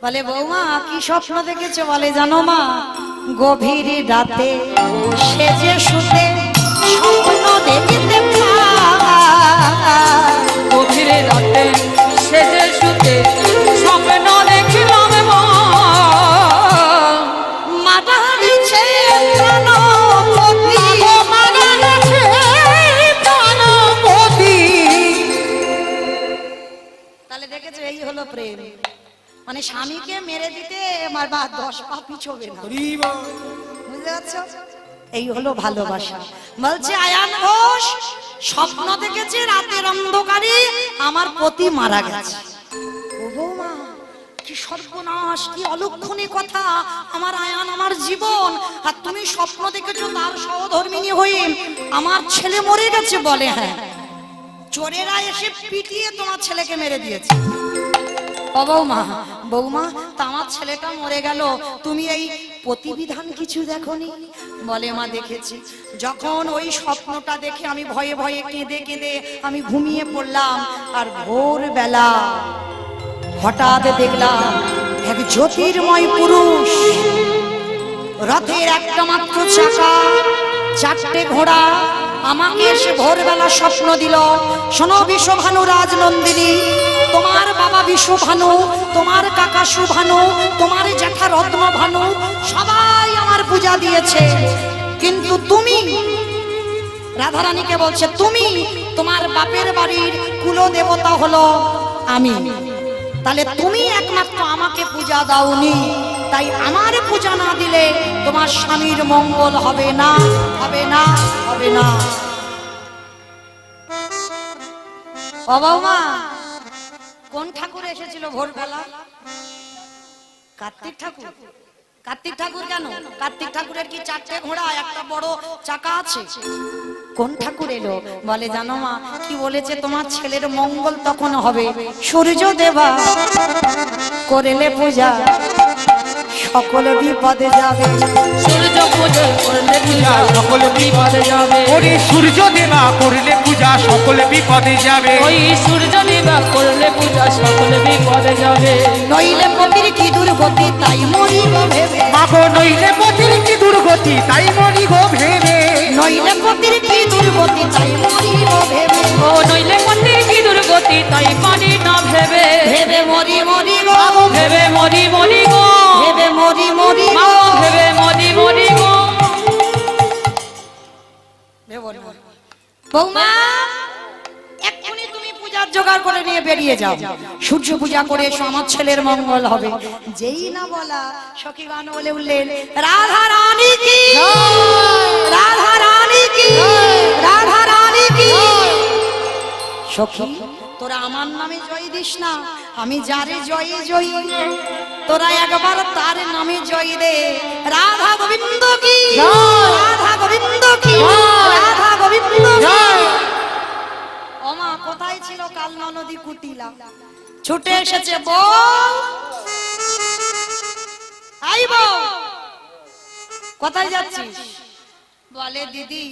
বলে বৌমা কি স্বপ্ন দেখেছো? বলে জানো মা, গভীর রাতে সেজে শুতে স্বপ্ন দেখিতে পাই। গভীর রাতে সেজে শুতে স্বপ্ন দেখিলাম মা। মাতা দিছে প্রাণপতি, মাতা দিছে প্রাণপতি। তাহলে দেখেছো, এই হলো প্রেম। মানে স্বামীকে মেরে দিতে আমার বা 10 পা পিছবে না, বুঝতে পারছো? এই হলো ভালোবাসা। বলছে আয়ান ঘোষ স্বপ্ন দেখেছে রাতের অন্ধকারে আমার পতি মারা গেছে। ও বৌমা, কি সর্বনাশ, কি অলক্ষণী কথা! আমার আয়ান আমার জীবন, আর তুমি স্বপ্ন দেখেছো তার সহধর্মিণী হয়ে আমার ছেলে মরে গেছে। বলে হ্যাঁ, চোরেরা এসে পিটিয়ে তোমার ছেলেকে মেরে দিয়েছে। ও বৌমা, বৌমা তা আমার ছেলেটা মরে গেল, তুমি এই প্রতিবিধান কিছু দেখোনি? বলে মা দেখেছি। যখন ওই স্বপ্নটা দেখে আমি ভয়ে ভয়ে কেঁদে কেঁদে আমি ঘুমিয়ে পড়লাম, আর ভোরবেলা হঠাৎ দেখলাম এক জ্যোতির্ময় পুরুষ, রথের একটা মাত্র চাকা, 4টে ঘোড়া, আমাকে এসে ভোরবেলা স্বপ্ন দিল। শোনো বিশ্বভানু রাজনন্দিনী, তোমার বাবা বিশ্বভানু, তোমার কাকা সুভানু, তোমার জ্যাঠা রত্নভানু সবাই আমার পূজা দিয়েছে, কিন্তু তুমি, রাধারানীকে বলছে, তুমি, তোমার বাপের বাড়ির কুলদেবতা হলো আমি, তাহলে তুমি একমাত্র আমাকে পূজা দাওনি। তাই আমার পূজা না দিলে তোমার স্বামীর মঙ্গল হবে না, হবে না, হবে না। ও বৌমা, কোন ঠাকুর এসেছিল ভোরবেলা? কার্তিক ঠাকুর। কার্তিক ঠাকুর কেন? কার্তিক ঠাকুরের কি চারটে ঘোড়া একটা বড় চাকা আছে? কোন ঠাকুর এলো? বলে জানো মা কি বলেছে? তোমার ছেলের মঙ্গল তখন হবে সূর্য দেবা করেলে পূজা সকল বিপদে যাবে। সূর্য পূজা করলে পূজা সকল বিপদে যাবে। ওরে সূর্য দেবা করলে পূজা সকল বিপদে যাবে। ওই সূর্য দেবা করলে পূজা সকল বিপদে যাবে। নইলে পতির কি দুর্গতি তাই মরিব ভেবে। মাগো নইলে পতির কি দুর্গতি তাই মরি গো ভেবে। নইলে পতির কি দুর্গতি তাই মরিব ভেবে। ও নইলে পতির কি দুর্গতি তাই পারি না ভেবে। ভেবে মরি মরি গো, ভেবে মরি মরি গো, ভেবে মরি মরি মা গো। ভেবে মরি মরি গো। বৌমা এক্ষুনি তুমি পূজার জোগাড় করে নিয়ে বেরিয়ে যাও। সূর্য পূজা করে এসো, আমার ছেলের মঙ্গল হবে। যেই না বলা সখী গান বলে উঠলেন রাধা রানী কি, রাধা রানী কি, রাধা রানী কি। সখী তোরা আমার নামে জয় দিস না, আমি যারে জয় জয়ী, তোরা একবার তার নামে জয় দে। রাধা গোবিন্দ কি, রাধা গোবিন্দ কি, রাধা গোবিন্দ কি। ওমা কোথায় ছিল কাল নদী কুটিলা? ছুটে এসেছে বউ। আই বউ, কোথায় যাচ্ছিস? বলে দিদি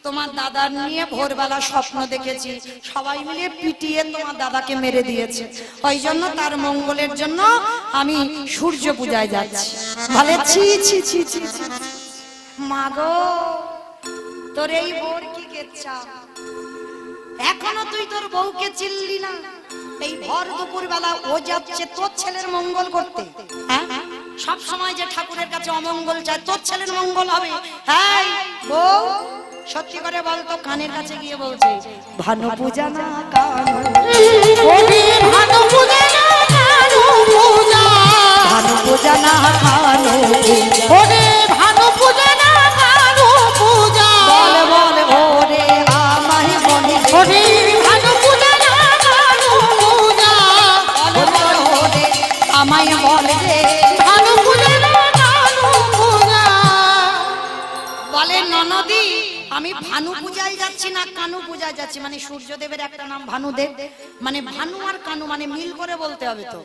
তোমার দাদা নিয়ে ভোরবেলা স্বপ্ন দেখেছি, সবাই মিলে পিটিয়ে তোমার দাদাকে মেরে দিয়েছে, ওই জন্য তার মঙ্গলের জন্য আমি সূর্য পূজায় যাচ্ছি। বলে ছি ছি ছি ছি ছি। মাগো তোর এই বোর কি কেচ্ছা, এখনো তুই তোর বউকে চিনলি না? এই ভর দুপুর বেলা ও যাচ্ছে তোর ছেলের মঙ্গল করতে। হ্যাঁ সব সময় যে ঠাকুরের কাছে অমঙ্গল চায়, তোর ছেলের মঙ্গল হবে। হ্যাঁ বউ সত্যি করে বলতো, কানের কাছে গিয়ে বলছে ভানু পূজা না কানু, ভানু পূজা না কানু পূজা, ভানু পূজা না কানু ওরে ভানু পূজা না কানু পূজা। বল বল ওরে আমায় বলে, ওরে ভানু পূজা না কানু পূজা, বল বল ওরে আমায় বলে রে। ভানু পূজা না কানু পূজা। বলে ননদি আমি ভানু পূজায় যাচ্ছি না কানু পূজায় যাচ্ছি। মানে সূর্যদেবের একটা নাম ভানুদেব, মানে ভানু আর কানু মানে মিল করে বলতে হবে তো।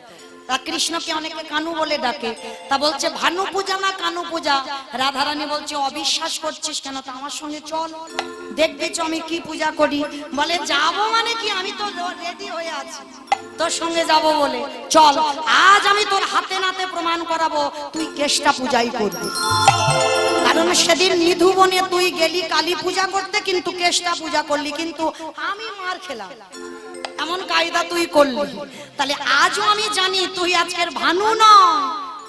তা কৃষ্ণকে অনেকে কানু বলে ডাকে, তা বলছে ভানু পূজা না কানু পূজা। রাধারানী বলছে অবিশ্বাস করছিস কেন, তা আমার সঙ্গে চল দেখবি তো আমি কি পূজা করি। বলে যাবো মানে কি, আমি তো রেডি হয়ে আছি তোর সঙ্গে যাব বলে। চল আজ আমি তোর হাতে নাতে প্রমাণ করাবো তুই কেষ্টা পূজাই করবি। কারণ সেদিন নিধু বনে তুই গেলি কালী পূজা করতে, কিন্তু কেষ্টা পূজা করলি, কিন্তু আমি মার খেলাম, এমন কায়দা তুই করলি। তাহলে আজও আমি জানি তুই আজকের ভানু না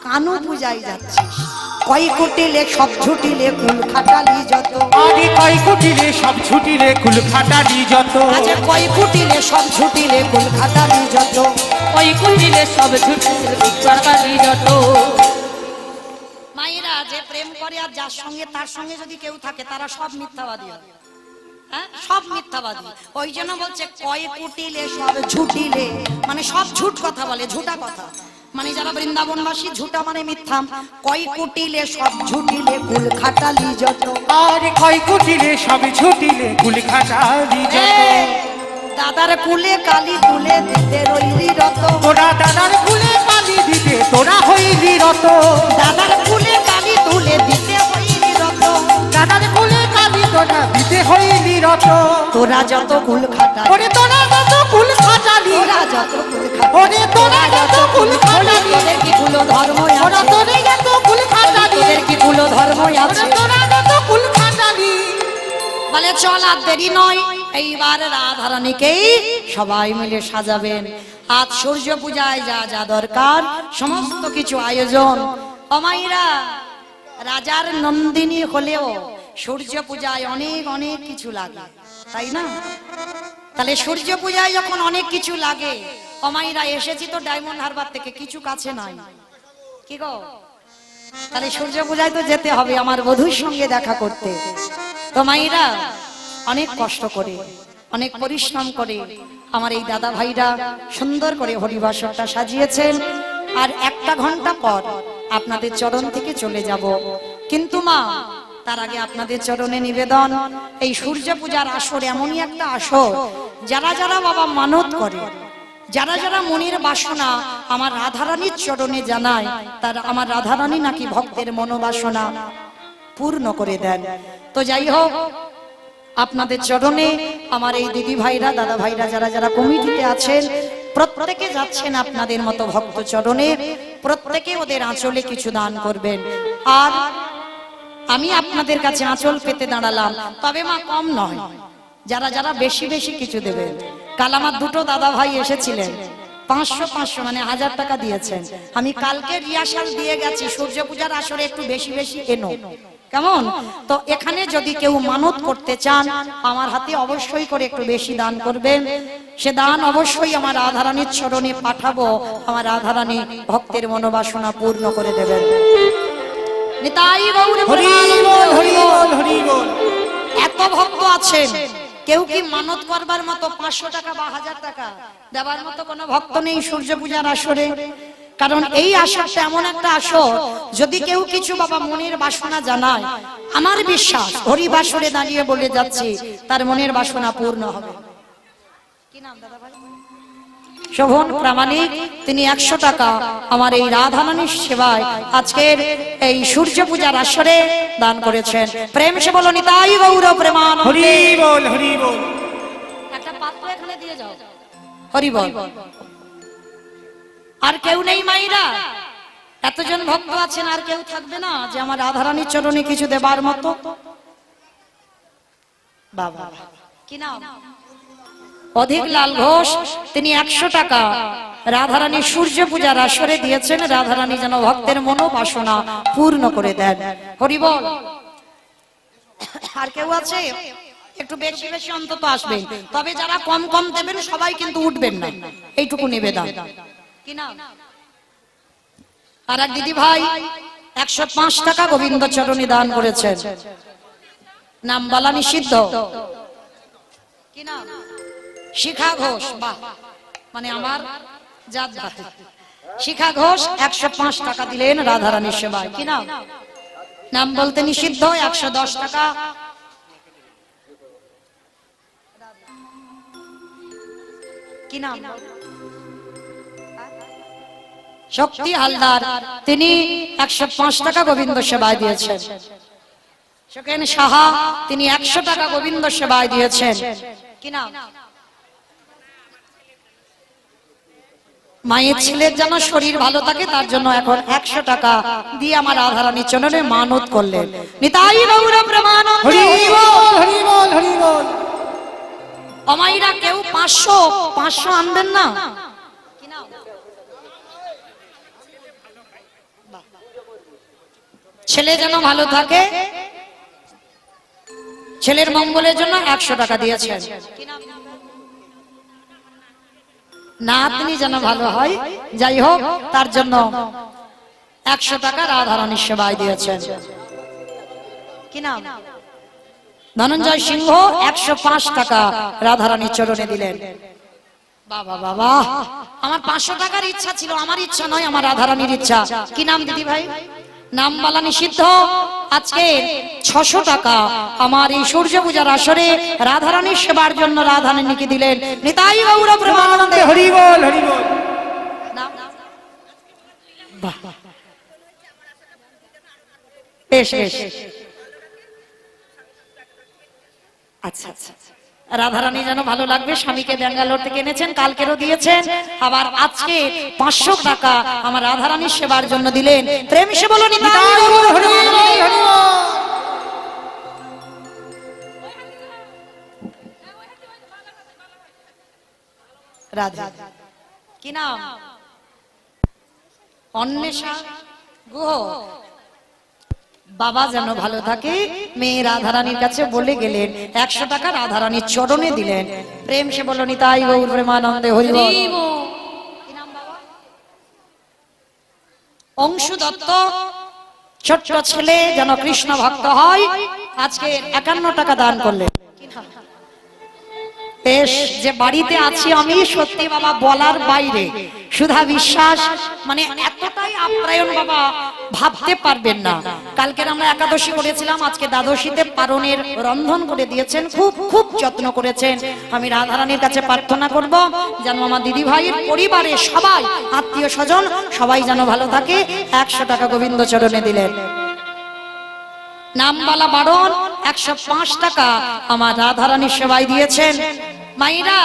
কানু পূজায় যাচ্ছিস। কই কুটিলে সব ঝুটিলে কুল খাটালি যত, আরে কয় কুটিলে সব ছুটিলে কুল খাটালি যত। আজ কই কুটিলে সব ঝুটিলে কুল খাটালি যত। ওই কুটিলে সব ছুটিলে কুলখাটালি যত। মায়েরা যে প্রেম করে আর যার সঙ্গে তার সঙ্গে যদি কেউ থাকে তারা সব মিথ্যাবাদী হয়। হ্যাঁ সব মিথ্যাবাদী। ওই জন্য বলছে কয় কুটিলে সব ঝুটিলে, মানে সব ঝুট কথা বলে, ঝুটা কথা। মানে যারা বৃন্দাবনবাসী ঝুটা মানে মিথ্যা। কয় কুটিলে সব ঝুটিলে কুল খাটালি যত। আরে কয় কুটিলে সব ছুটিলে কুল খাটালি যত। দাদার কুলে কালি তুলে দিতে রইলি রত। তোরা দাদার কুলে কালি দিতে তোরা হইলি রত। দাদার কুলে কালি তুলে দিতে হইলি রত। দাদার কুলে কালি তোরা দিতে হইলি রত। তোরা যত কুল খাটালি, ওরে তোরা যত কুল খাটালি, তোরা যত কুল খাটালি, ওরে তোরা যত কুল খাটালি, তোদের কি কুল ধর্ম ওরা আছে? তোরে যত কুল খাটালি, তোদের কি কুল ধর্ম আছে? ওরে তোরা যত কুল খাটালি। বলে চল আর দেরি নয়, এইবার রাধারানীকেই সবাই মিলে সাজাবেন। আজ সূর্য পূজায় যা যা দরকার সমস্ত কিছু আয়োজন। অমাইরা রাজার নন্দিনী হলেও সূর্য পূজায় অনেক অনেক কিছু লাগে, তাই না? তাহলে সূর্য পূজায় যখন অনেক কিছু লাগে, অমাইরা এসেছি তো ডায়মন্ড হারবার থেকে, কিছু কাছে নাই। কি গো তাহলে সূর্য পূজায় তো যেতে হবে আমার বধূর সঙ্গে দেখা করতে। তো মাইরা অনেক কষ্ট করে, অনেক পরিশ্রম করে আমার এই দাদা ভাইরা সুন্দর করে হরিবাসরটা সাজিয়েছেন। আর 1 ঘন্টা পর আপনাদের চরণ থেকে চলে যাব। কিন্তু মা, তার আগে আপনাদের চরণে নিবেদন, এই সূর্য পূজার আসর এমনই একটা আসর, যারা যারা বাবা মানত করে, যারা যারা মনের বাসনা আমার রাধারানীর চরণে জানায়, তার আমার রাধারানী নাকি ভক্তের মনোবাসনা পূর্ণ করে দেন। তো যাই হোক, আপনাদের চরণে আমার এই দিদি ভাইরা, দাদা ভাইরা, যারা যারা কমিটিতে আছেন, প্রত্যেকে যাচ্ছেন আপনাদের মতো ভক্ত চরণে, প্রত্যেকে ওদের আঁচলে কিছু দান করবেন। আর আমি আপনাদের কাছে আঁচল পেতে দাঁড়ালাম, তবে মা কম নয়, যারা যারা বেশি বেশি কিছু দেবেন। কাল আমার 2টো দাদা ভাই এসেছিলেন, 500 মানে 1000 টাকা দিয়েছেন। আমি কালকে রিহার্সাল দিয়ে গেছি, সূর্য পূজার আসরে একটু বেশি বেশি এনো, কেমন? তো এখানে যদি কেউ মানত করতে চান, আমার হাতে অবশ্যই করে একটু বেশি দান করবেন। সে দান অবশ্যই আমার রাধারানীর চরণে পাঠাবো, আমার রাধারানী ভক্তের মনোবাসনা পূর্ণ করে দেবেন। নিতাই গৌর প্রেমানন্দ, হরি বল, হরি বল। এত ভক্ত আছেন, কেউ কি মানত করবার মতো 500 টাকা বা 1000 টাকা দেবার মতো কোনো ভক্ত নেই সূর্য পূজার আসরে? কারণ এই আসরটা এমন একটা আসর, যদি কেউ কিছু বাবা মনের বাসনা জানায়, আমার বিশ্বাস হরি বাসরে দাঁড়িয়ে বলে যাচ্ছি, তার মনের বাসনা পূর্ণ হবে। কি নাম দাদা ভাই? শোভন প্রামাণিক, তিনি 100 টাকা আমার এই রাধারানীর সেবায় আজকের এই সূর্য পূজার আসরে দান করেছেন। প্রেম সে বলো নিতাই গৌর প্রেমানন্দে, হরি বল, হরি বল। একটা পাত্র এখানে দিয়ে যাও, হরি বল। আর কেউ নেই মাইরা? এতজন ভক্ত আছেন, আর কেউ থাকবে না যে আমার রাধারানীর চরণে কিছু দেবার মতো? বাবা, কি নাম? অধিক লাল ঘোষ, তিনি 100 টাকা রাধারানী সূর্য পূজার আসরে দিয়েছেন, রাধারানী যেন ভক্তের মনোবাসনা পূর্ণ করে দেন। হরি বল। আর কেউ আছে? একটু বেশি বেশি অন্তত আসবেন, তবে যারা কম কম দেবেন সবাই কিন্তু উঠবেন না, এইটুকু নিবেদন। কি নাম? আর এক দিদি ভাই 105 টাকা গোবিন্দ চরণে দান করেছেন, নাম বলা নিষিদ্ধ। কি নাম? শিখা ঘোষ। বাহ, মানে আমার জাত ভাই। শিখা ঘোষ 105 টাকা দিলেন রাধারানীর সেবায়। কি নাম? নাম বলতে নিষিদ্ধ। 110 টাকা। কি নাম? শক্তি হালদার, তিনি 105 টাকা গোবিন্দ সেবায় দিয়েছেন। সুকেন সাহা, তিনি 100 টাকা গোবিন্দ সেবায় দিয়েছেন। কি নাম? মায়ের ছেলের যেন শরীর ভালো থাকে, তার জন্য এখন 100 টাকা দিয়ে আমার রাধারানীর চরণে মানত করলেন। নিতাই গৌর প্রেমানন্দে, হরি বল, হরি বল, হরি বল। অমাইরা কেউ 500 আনবেন না? ছেলে যেন ভালো থাকে, ছেলের মঙ্গলের জন্য 100 টাকা দিয়েছেন। নাতনি যেন ভালো হয়, যাই হোক তার জন্য 100 টাকা রাধারানীর সেবায় দিয়েছেন। কি নাম? ধনঞ্জয় সিংহ 105 টাকা রাধারানীর চরণে দিলেন। বাবা বাবা, আমার 500 টাকার ইচ্ছা ছিল, আমার ইচ্ছা নয়, আমার রাধারানীর ইচ্ছা। কি নাম দিদি ভাই? নাম বলা নিষিদ্ধ। আজকে 600 টাকা আমার এই সূর্য পূজার আসরে রাধারানীর সেবার জন্য রাধারানীকে দিলেন। নিতাই গৌর প্রেমানন্দে, হরি বল, হরি বল। বেশ বেশ, আচ্ছা আচ্ছা। রাধারানী যেন ভালো লাগবে, স্বামীকে ব্যাঙ্গালোর থেকে এনেছেন, কালকেরও দিয়েছেন, আবার আজকে 500 টাকা আমার রাধারানীর সেবার জন্য দিলেন। প্রেম সে বলো নিতাই গৌর, হরি বল, হরি বল। রাধা। কি নাম? অন্বেষা গুহ। বাবা যেন ভালো থাকে, মেয়ে রাধারানীর কাছে বলে গেলেন, 100 টাকা রাধারানীর চরণে দিলেন। প্রেম সে বলো নিতাই গৌর প্রেমানন্দে, হরি বল। অংশু দত্ত ছোট্ট ছেলে যেন কৃষ্ণ ভক্ত হয়, আজকে 51 টাকা দান করলেন। বেশ, যে বাড়িতে আছি আমি সত্যি বাবা বলার বাইরে, সুধা বিশ্বাস মানে এতটাই আপ্যায়ন বাবা ভাবতে পারবেন না। কালকের আমরা একাদশী করেছিলাম, আজকে দ্বাদশীতে পারণের রন্ধন করে দিয়েছেন, খুব খুব যত্ন করেছেন। আমি রাধারানীর কাছে প্রার্থনা করব যেন আমার দিদি ভাইয়ের পরিবারে সবাই, আত্মীয় স্বজন সবাই যেন ভালো থাকে। 100 টাকা গোবিন্দ চরণে দিলেন। নামবালা বারণ 105 টাকা আমার রাধারানীর সেবায় দিয়েছেন। মাইরা,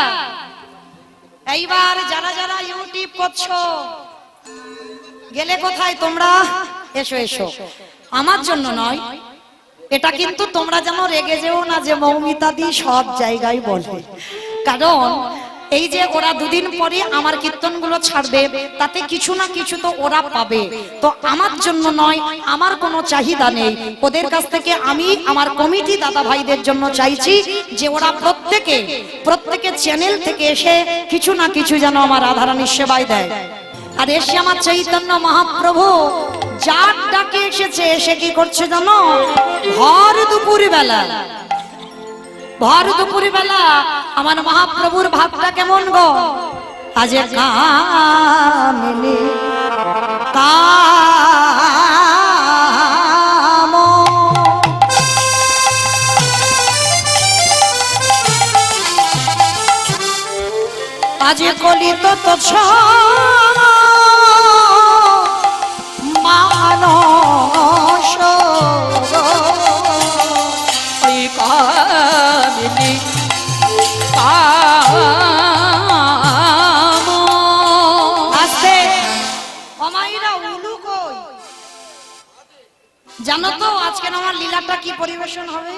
এইবার যারা যারা ইউটিউব করছো, গেলে কোথায় তোমরা? এসো এসো, আমার জন্য নয় এটা, কিন্তু তোমরা যেন রেগে যেও না যে মৌমিতা দি সব জায়গায় বলে। কারণ এই যে ওরা দুদিন পরে আমার কীর্তনগুলো ছাড়বে, তাতে কিছু না কিছু তো ওরা পাবে। তো আমার জন্য নয়, আমার কোনো চাহিদা নেই, ওদের কাছ থেকে আমি আমার কমিটি দাদা ভাইদের জন্য চাইছি যে ওরা প্রত্যেকে চ্যানেল থেকে এসে কিছু না কিছু যেন আমার রাধারানীর সেবায় দেয়। আর এসে আমার চৈতন্য মহাপ্রভু যার ডাকে এসেছে, এসে কি করছে জানো? ভর দুপুর বেলা আমার মহাপ্রভুর ভাবটা কেমন গো? আজ কামিনী কাম আজ কলিত তো মানস কামিনী কাম। আস্তে অমাইরা উলু কই? জানো তো আজকে আমার লীলাটা কি পরিবেশন হবে?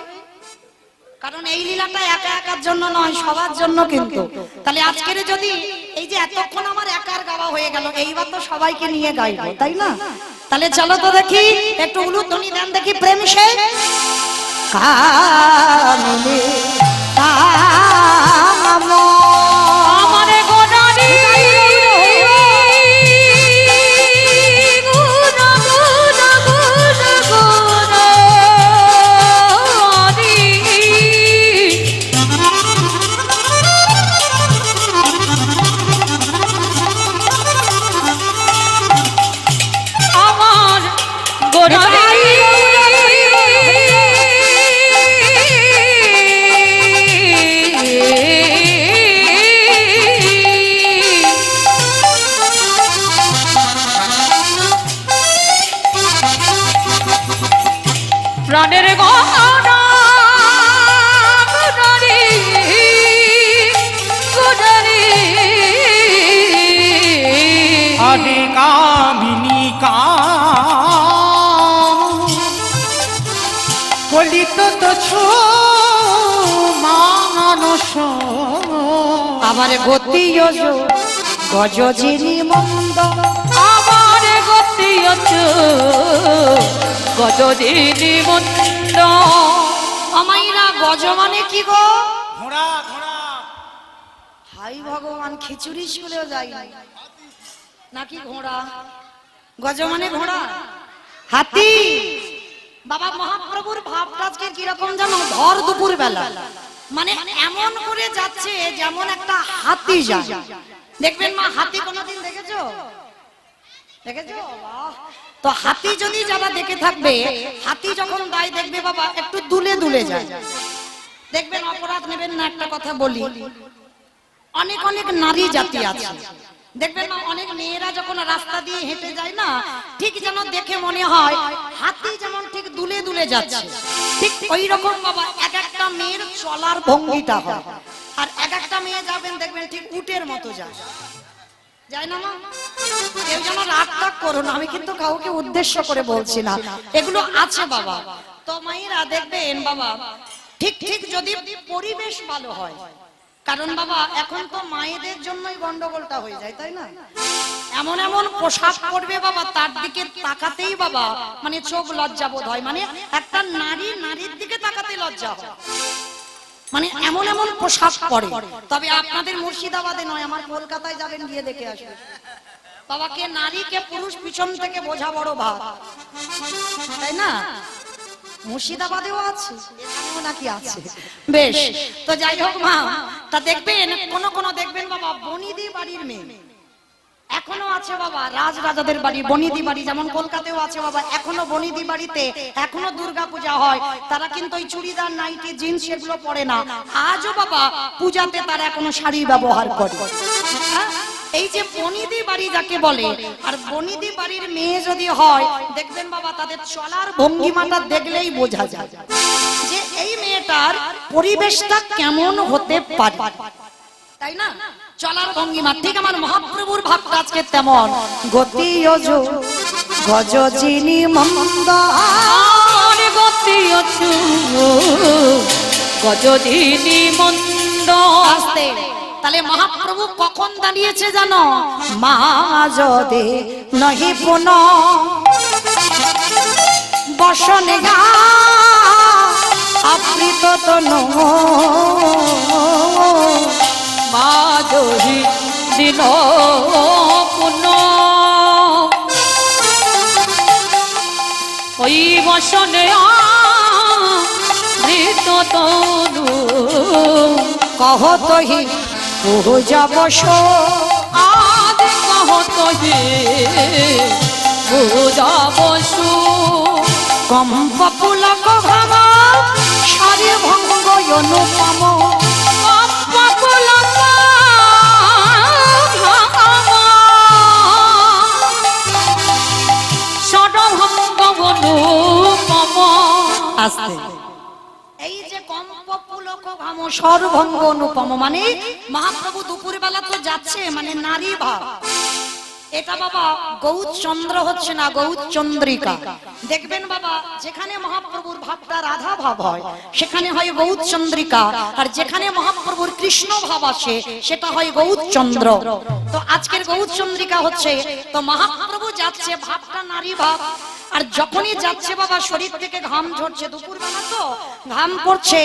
কারণ এই লীলাটা একা একার জন্য নয়, সবার জন্য। কিন্তু তাহলে আজকের যদি এই যে এতক্ষণ আমার একার গাওয়া হয়ে গেল, এইবার তো সবাইকে নিয়ে গাইবো, তাই না? তাহলে চলো তো দেখি একটু উলুধ্বনি দেন দেখি, প্রেম সে কামিনী কাম আমারে গোনারি আমার গোনারি প্রাণের গহনা গোনারি গোনারি আরে কামিনী কাম কলিত তো মানস আবার গতি গজ যিনি মন্দ আমার গতি গজদিনী মন্দ। আমাইরা গজ মানে কি গো? ঘোড়া ঘোড়া। হাই ভগবান, খিচুড়ি স্কুলেও যাই নাকি ঘোড়া? গজ মানে ঘোড়া, হাতি। বাবা মহাপ্রভুর ভাবটা আজকে কিরকম জানো? ভর দুপুর বেলা, মানে এমন করে যাচ্ছে যেমন একটা হাতি যায়। দেখবেন মা, হাতি কোনোদিন দেখেছো? দেখেছো? বাহ! তো হাতি যদি যারা দেখে থাকবে, হাতি যখন গায়ে দেখবে বাবা একটু দুলে দুলে যায়। দেখবেন, অপরাধ নেবেন না, একটা কথা বলি, অনেক অনেক নারী জাতি আছে, দেখবেন না অনেক মেয়েরা যখন রাস্তা দিয়ে হেঁটে যায় না, ঠিক যেন দেখে মনে হয় হাতি যেমন ঠিক দুলে দুলে যাচ্ছে, ঠিক ওই রকম বাবা এক একটা মেয়ের চলার ভঙ্গিটা হয়। আর এক একটা মেয়ে যাবেন দেখবেন ঠিক উটের মতো যায়, যায় না মা? কেউ যেন রাগ টাগ করো না, আমি কিন্তু কাউকে উদ্দেশ্য করে বলছি না, এগুলো আছে বাবা। তো মায়েরা দেখবেন বাবা, ঠিক ঠিক যদি পরিবেশ ভালো হয়, কারণ বাবা এখন তো মায়েদের জন্যই গন্ডগোলটা হয়ে যায়, তাই না? এমন এমন পোশাক পরবে বাবা, তার দিকে তাকাতেই বাবা মানে চোখ লজ্জা বোধ হয়, মানে একটা নারীর দিকে তাকাতে লজ্জা হয়, মানে এমন এমন পোশাক পরে। তবে আপনাদের মুর্শিদাবাদে নয়, আমার কলকাতায় যাবেন, গিয়ে দেখে আসবেন। বাবাকে নারীকে পুরুষ পিছন থেকে বোঝা বড় ভাব, তাই না? মুর্শিদাবাদেও আছে, এখানেও নাকি আছে। বেশ, তো যাই হোক মা, তা দেখবেন কোন কোন দেখবেন বাবা বনিদি বাড়ির মেয়ে এখনো আছে বাবা, রাজাদের বাড়ি বনিদি বাড়ি, যেমন কলকাতাতেও আছে বাবা, এখনো বনিদি বাড়িতে এখনো দুর্গা পূজা হয়। তারা কিন্তু ওই চুড়িদার নাইটি জিন্স এগুলো পরে না, আজও বাবা পূজাতে তারা এখনো শাড়ি ব্যবহার করে। হ্যাঁ? এই যে বনিদি বাড়ি যাকে বলে, আর বনিদি বাড়ির মেয়ে যদি হয় দেখবেন বাবা তাদের চলার ভঙ্গিমাটা দেখলেই বোঝা যায় যে এই মেয়েটার পরিবেশটা কেমন হতে পারে, তাই না? চলার ভঙ্গিমা ঠিক আমার মহাপ্রভুর ভাবটা আজকে তেমন। গতি গজ যিনি মন্দ, গতি গজদিনী মন্দ। আস্তে, তাহলে মহাপ্রভু কখন দাঁড়িয়েছে জানো? মা যদে নহি পুন বসনে গা আবৃত তনু, মাধুরী দিন পুন ওই বসনে মৃত তনু। কহতহি পূজা বস আদি কহতহি পূজা বসু। কম্প পুলক ভাব সারে ভঙ্গ অনুপম, আস্তে। এই যে কম্প পুলক ঘাম সর্বঙ্গ অনুপম মানে মহাপ্রভু দুপুর বেলা তো যাচ্ছে মানে নারী ভাব। এটা বাবা গৌরচন্দ্র হচ্ছে না, গৌরচন্দ্রিকা। দেখবেন বাবা যেখানে মহাপ্রভুর ভাবটা রাধা ভাব হয় সেখানে হয় গৌরচন্দ্রিকা, আর যেখানে মহাপ্রভুর কৃষ্ণ ভাব আসে সেটা হয় গৌরচন্দ্র। তো আজকের গৌরচন্দ্রিকা হচ্ছে, তো মহাপ্রভু যাচ্ছে ভাবটা নারী ভাব, আর যখনই যাচ্ছে বাবা শরীর থেকে ঘাম ঝরছে, দুপুর বেলা তো ঘাম পড়ছে,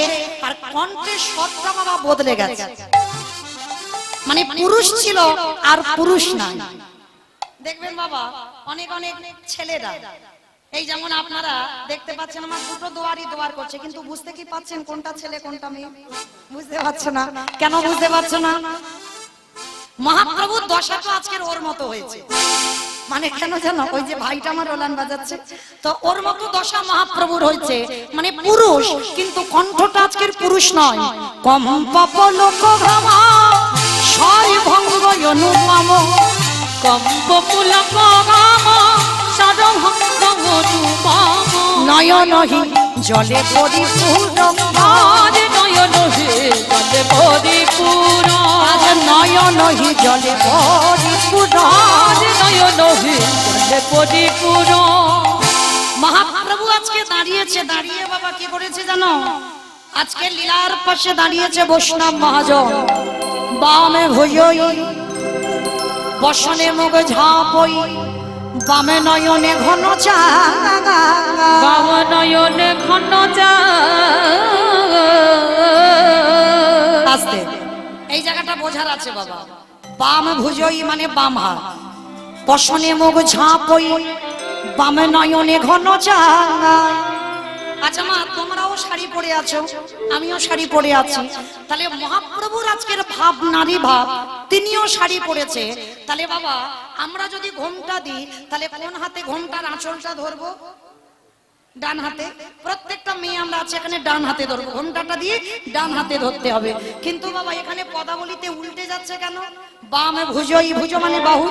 আর কণ্ঠের স্বরটা বাবা বদলে গেছে, মানে পুরুষ ছিল আর পুরুষ নাই। দেখবেন বাবা অনেক অনেক ছেলেরা, এই যেমন আপনারা দেখতে পাচ্ছেন আমার দুটো দোয়ার করছে, কিন্তু বুঝতে কি পাচ্ছেন কোনটা ছেলে কোনটা মেয়ে? বুঝতে পারছো না। কেন বুঝতে পারছো না? মহাপ্রভুর দশা তো আজকের ওর মতো হয়েছে, মানে কেন জানো? ওই যে ভাইটা আমার ওলান বাজাচ্ছে, তো ওর মতো দশা মহাপ্রভুর হয়েছে, মানে পুরুষ কিন্তু কণ্ঠটা আজকের পুরুষ নয়। কম্প লোক ভ্রমা সয় ভঙ্গ অনুপম, কম্প পুলক ঘাম সর্বঙ্গ অনুপম। নয়নহি জলে পরিপূর্ণ, আজ নয়নহি জলে পরিপূর্ণ, আজ নয়নহি জলে পরিপূর্ণ, আজ নয়নহি জলে পরিপূর্ণ। মহাপ্রভু আজকে দাঁড়িয়েছে, দাঁড়িয়ে বাবা কি করেছে জানো? আজকে লীলার পাশে দাঁড়িয়েছে বৈষ্ণব মহাজন, বামে ভুজই বসনে মুখ ঝাপই, বামে নয়নে ঘন চা, বাম নয়নে ঘন চা। আস্তে, এই জায়গাটা বোঝার আছে বাবা। বাম ভুজই মানে বাম হাত, বসনে মুখ ঝাপই, বামে নয়নে ঘন চা। আচ্ছা মা, তোমরাও শাড়ি পরে আছো, আমিও শাড়ি পরে আছি, তাহলে মহাপ্রভুর আজকের ভাব নারী ভাব, তিনিও শাড়ি পরেছে। তাহলে বাবা আমরা যদি ঘোমটা দিই তাহলে কোন হাতে ঘোমটার আঁচলটা ধরবো? ডান হাতে। প্রত্যেকটা মেয়ে আমরা আছে এখানে ডান হাতে ধরবো, ঘোমটাটা দিয়ে ডান হাতে ধরতে হবে। কিন্তু বাবা এখানে পদাবলিতে উল্টে যাচ্ছে কেন? বাম ভুজই, ভুজ মানে বাহু,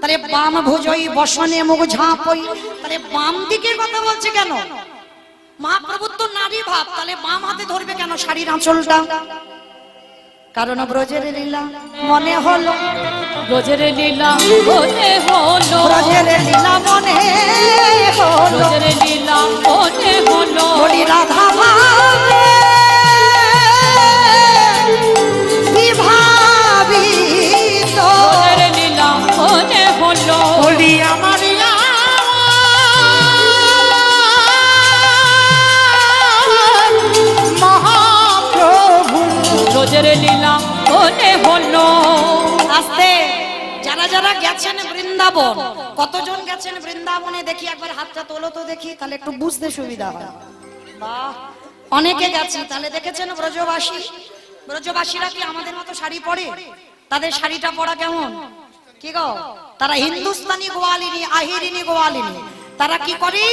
তাহলে বাম ভুজই বসনে মুখ ঝাঁপই, তাহলে বাম দিকের কথা বলছে কেন? মহাপ্রভুর তো নারী ভাব, তাহলে বাম হাতে ধরবে কেন শাড়ির আঁচলটা? কারণ ব্রজের লীলা মনে হলো, ব্রজের লীলা মনে হলো, ব্রজের লীলা মনে হলো, ব্রজের লীলা মনে হলো। বলি রাধা ভাবে বিভাবিত, ব্রজের লীলা মনে হলো, বলি আমার মহাপ্রভু। ব্রজের লীলা মনে হলো। আস্তে, যারা যারা যারা গেছেন বৃন্দাবন, কতজন গেছেন বৃন্দাবনে দেখি একবার হাতটা তোলো তো দেখি, তাহলে একটু বুঝতে সুবিধা হয়। বাহ, অনেকে গেছে। তাহলে দেখেছেন ব্রজবাসী, ব্রজবাসীরা কি আমাদের মতো শাড়ি পরে? তাদের শাড়িটা পরা কেমন? কি গো, তারা হিন্দুস্তানি গোয়ালিনী, আহিরিনী গোয়ালিনী। তারা কি করে,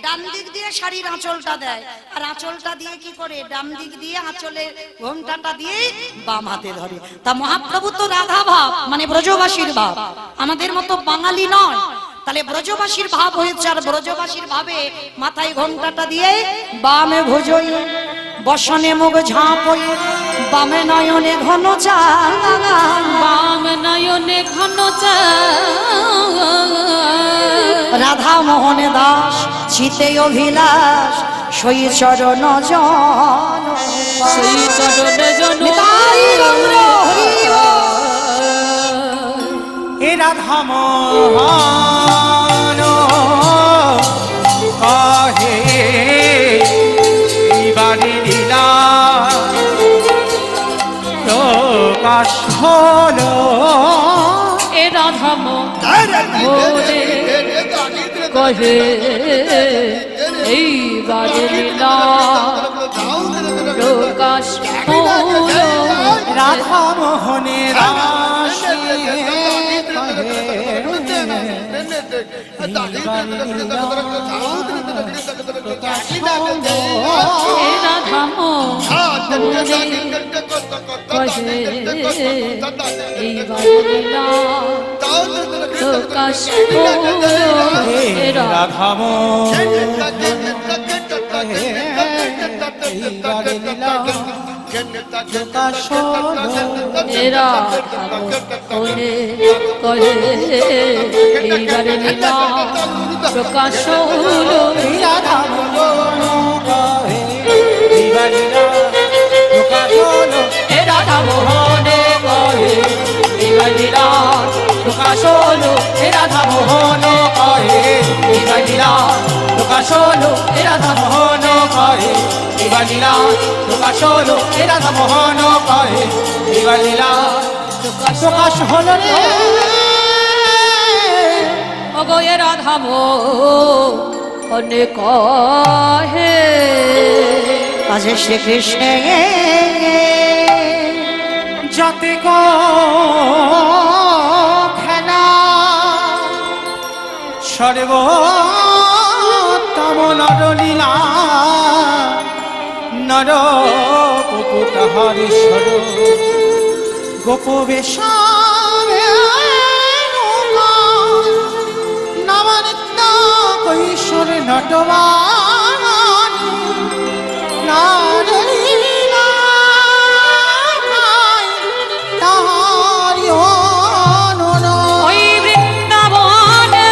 ডান দিক দিয়ে শাড়ির আঁচলটা দেয়, আর আঁচলটা দিয়ে কি করে, ডান দিক দিয়ে আঁচলের ঘোমটাটা দিয়ে বাম হাতে ধরে। তা মহাপ্রভু তো রাধা ভাব, মানে ব্রজবাসীর ভাব, আমাদের মতো বাঙালি নয়। তাহলে ব্রজবাসীর ভাব হয়েছে, আর ব্রজবাসীর ভাবে মাথায় ঘোমটাটা দিয়ে বামে ভোজই, বসনে মুখ ঝাঁপই, বামে নয়নে ঘন চাঁদ, বাম নয়নে ঘন চাঁদ, রাধা মোহনে দাস চিতে অভিলাষ, সই চরণ জন, সেই চরণ জন। নিতাই গৌর হরি বল। এ রাধা মোহন কহে এইবারে লীলা প্রকাশ হলো। এ রাধা মোহনে কহে এইবারে লীলা প্রকাশ হলো। রাধা মোহনে রাশি এ রাধা মোহনে কহে এইবারে লীলা প্রকাশ হলো। এ রাধা রাধা এইবারে লীলা প্রকাশ হলো। এরা মনে কহে এইবারে লীলা প্রকাশ হলো। রাধা মোহন কহে এইবারে লীলা প্রকাশ হলো। এ রাধা মোহনে কহে এইবারে লীলা প্রকাশ হলো। এ রাধা মোহন কহে এইবারে লীলা প্রকাশ হলো। এ রাধা মোহন কহে এইবারে লীলা প্রকাশ হলো। এ রাধা মোহন কহে এইবারে লীলা প্রকাশ হলো রে। ওগো এ রাধা মোহনে কহে কাজে শ্রীকৃষ্ণ যাতে গো খেলা সর্বোত্তম নরলীলা নর কপুটাহরেশ্বর গোপবেশ নবনিত্য কৈশোর নটবান নারলীলা তাহারি অনুর ওই বৃন্দাবনে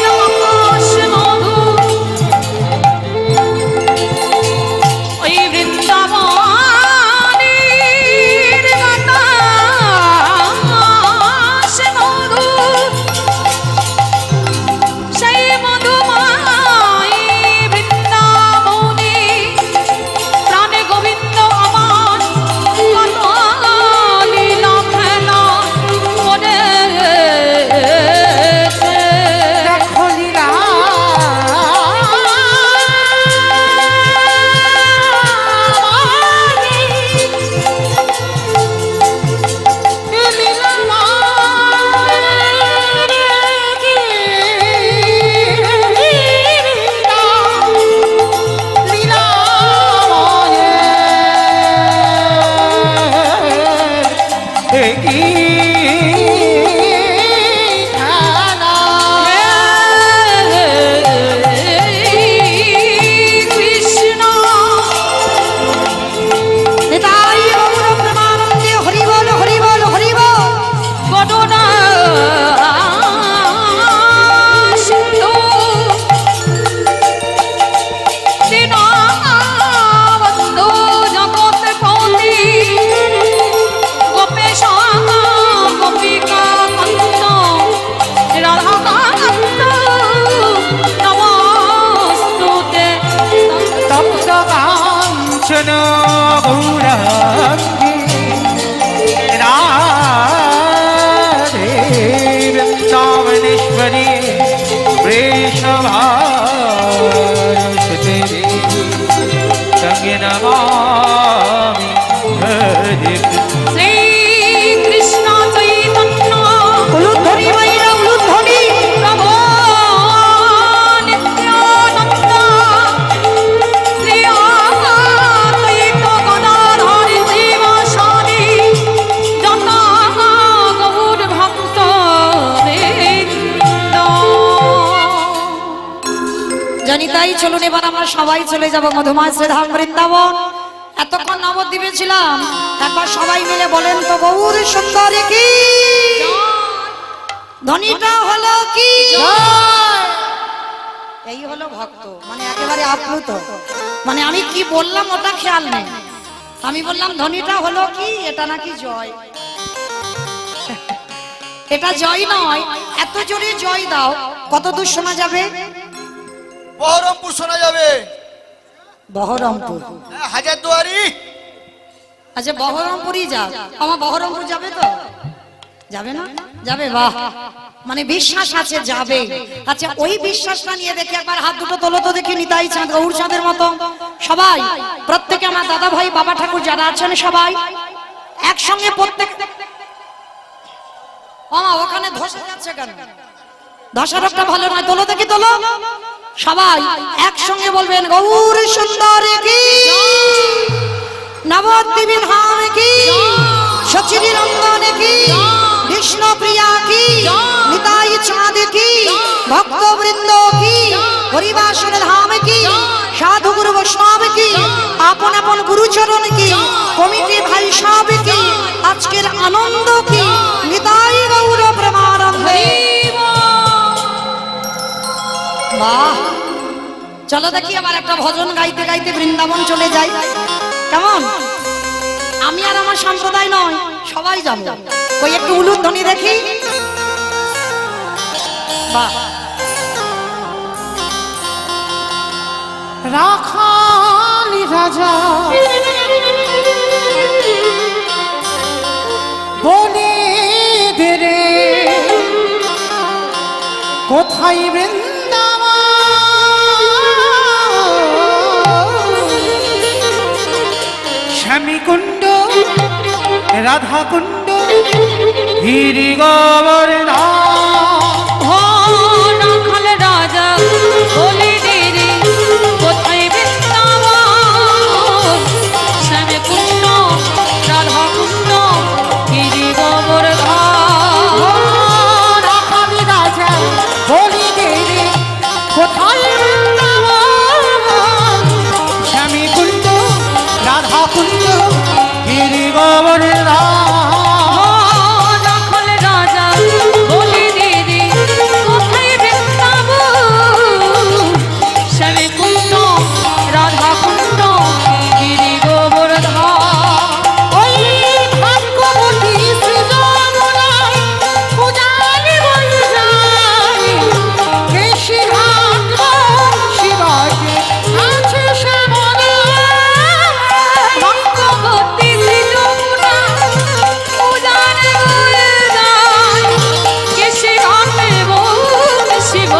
রস মধু, ওই বৃন্দাবনে বাতাস মধু, সেই মধুময় বৃন্দাবনে প্রাণে গোবিন্দ আমার কত লীলা খেলা করেছে। দেখো লীলা কৃষ্ণ নিতাই গৌর প্রেমানন্দে হরি বল হরি বল হরি বল। করুণা সিন্ধু দীনবন্ধু জগৎপতি গোপেশ গোপিকা কান্ত রাধাকান্ত নমস্তুতে। তপ্ত কাঞ্চন গৌরাঙ্গী চলুন এবার আমরা সবাই চলে যাব মধুময় শ্রীধাম বৃন্দাবন। এতক্ষণ নবদ্বীপে ছিলাম, একবার সবাই মিলে বলেন তো গৌর সুন্দরী কি, ধ্বনিটা হলো কি। এই হলো ভক্ত, মানে একেবারে আপ্লুত। মানে আমি কি বললাম ওটা খেয়াল নেই, আমি বললাম ধ্বনিটা হলো কি, এটা নাকি জয়। এটা জয় নয়, এত জোরে জয় দাও, কত দূর শোনা যাবে? বহরমপুর শোনা যাবে। বহরমপুর, হাজারদুয়ারি। আচ্ছা বহরমপুরই যাক, আমার বহরমপুর যাবে তো? যাবে না? যাবে, বাহ, মানে বিশ্বাস আছে যাবে। আচ্ছা ওই বিশ্বাসটা নিয়ে দেখি একবার হাত দুটো তোলো তো দেখি, নিতাই চাঁদ গৌর চাঁদের মতো সবাই, প্রত্যেকে আমার দাদা ভাই বাবা ঠাকুর যারা আছেন সবাই একসঙ্গে প্রত্যেক। ওখানে ধসে যাচ্ছে কেন? ধসারটা ভালো নয়, তোলো দেখি, তোলো সবাই একসঙ্গে বলবেন গৌর সুন্দর কি, নবদ্বীপে ধাম কি, সচিরি রঙ্গন কি, বিষ্ণু প্রিয়া কি, নিতাই চাঁদ কি, ভক্তবৃন্দ কি, হরিবাসর ধাম কি, সাধু গুরু বৈষ্ণব কি, আপন আপন গুরুচরণ কি, কমিটি ভাই সব কি, আজকের আনন্দ কি, নিতাই গৌর প্রেমানন্দে। বাহ, চলো দেখি আবার একটা ভজন গাইতে গাইতে বৃন্দাবন চলে যাই, কেমন? আমি আর আমার সম্প্রদায় নয়, সবাই যাবো। ওই একটু উলুর ধ্বনি দেখি। বাহ, রাখালি রাজা বনে দেরে কোথায় বৃন্দাবন, শ্যামীকুণ্ড রাধাকুণ্ড গিরি গোবর্ধন, রাখাল রাজা বনে দেরে কোথায় বৃন্দাবন, শ্যামকুণ্ড রাধাকুণ্ড গিরি গোবর্ধন, রাখাল রাজা বনে দেরে কোথায় বৃন্দাবন, শ্যামীকুণ্ড রাধাকুণ্ড গিরি গোবর্ধন, রাখাল রাজা বনে দেরে কোথায় বৃন্দাবন, শ্যামকুণ্ড রাধাকুণ্ড গিরি গোবর্ধন। ওই ভাগ্যবতী সৃজনায় পূজারি বলে যায়, কেশিঘাট শিবাকে আছে শ্যামলা, ভাগ্যবতী সৃজনায় পূজারি বলে যায়, কেশিঘাটে শিব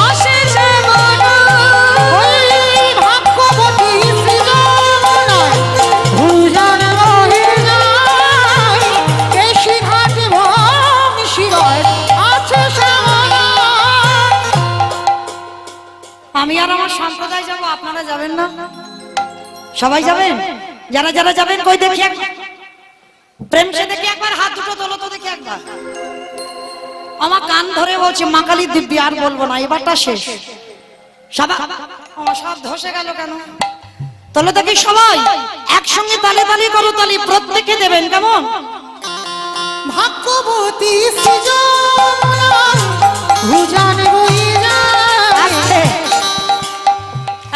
আসে শ্যামলা। ওই ভাগ্যবতী সৃজনায় পূজার বলে যায়, কেশিঘাটে শিবায় আছে শ্যামলা। আমি আর আমার সম্প্রদায় যাব, আপনারা যাবেন না? সবাই যাবেন? যারা যারা যাবেন কই দেখি একবার, প্রেম সে দেখি একবার হাত দুটো তোলো তো দেখি একবার। আমার কান ধরে বলছে মা কালীর দিব্যি, আর বলবো না, এবারটা শেষ। সবাই আমার সব ধসে গেল কেন? তোলো দেখি সবাই একসঙ্গে তালে তালে করো, তালি প্রত্যেকে দেবেন, কেমন? ভাগ্যবতী সৃজনায় ভুজান বয়ে যায়। আস্তে।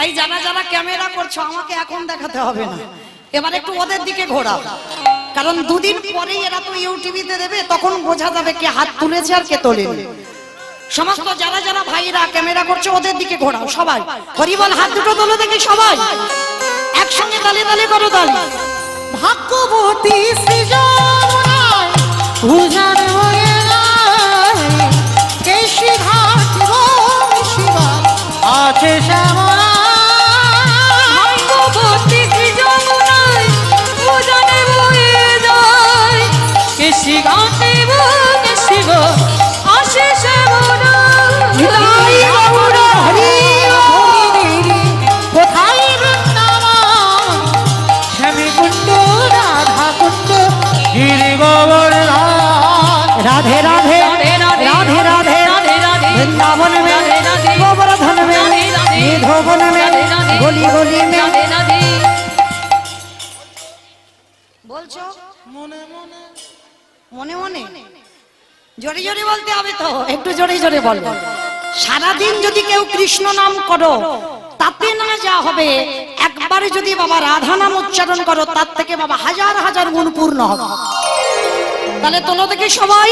এই যারা যারা ক্যামেরা করছো আমাকে এখন দেখাতে হবে না, এবার একটু ওদের দিকে ঘোরাও, কারণ দুদিন পরেই এরা তো ইউটিভিতে দেবে, তখন বোঝা যাবে কে হাত তুলেছে আর কে তোলেনি। সমস্ত যারা যারা ভাইরা ক্যামেরা করছে ওদের দিকে ঘোরাও সবাই, হরিবল হাত দুটো তোলো দেখি সবাই একসঙ্গে তালে তালে করো তালি। ভাগ্যবতী সৃজনায় ভুজান বয়ে যায়, কেশিঘাট শিবা আছে শ্যামলা, ভাগ্যবতী সৃজনায় ভুজান বয়ে যায়, কেশিঘাটে শিব আসে শ্যামলা। কোথায় বৃন্দাবন, শ্যামীকুণ্ড রাধাকুণ্ড গিরি গোবর্ধন, গলি গলি মে রাধে রাধে বলছো মনে মনে মনে মনে জোরে জোরে বলতে হবে তো, একটু জোরে জোরে বল। সারাদিন যদি কেউ কৃষ্ণ নাম করো তাতে না যা হবে, একবারে যদি বাবা রাধা নাম উচ্চারণ করো তার থেকে বাবা হাজার হাজার গুণ পূর্ণ হবে। তাহলে তোলো থেকে সবাই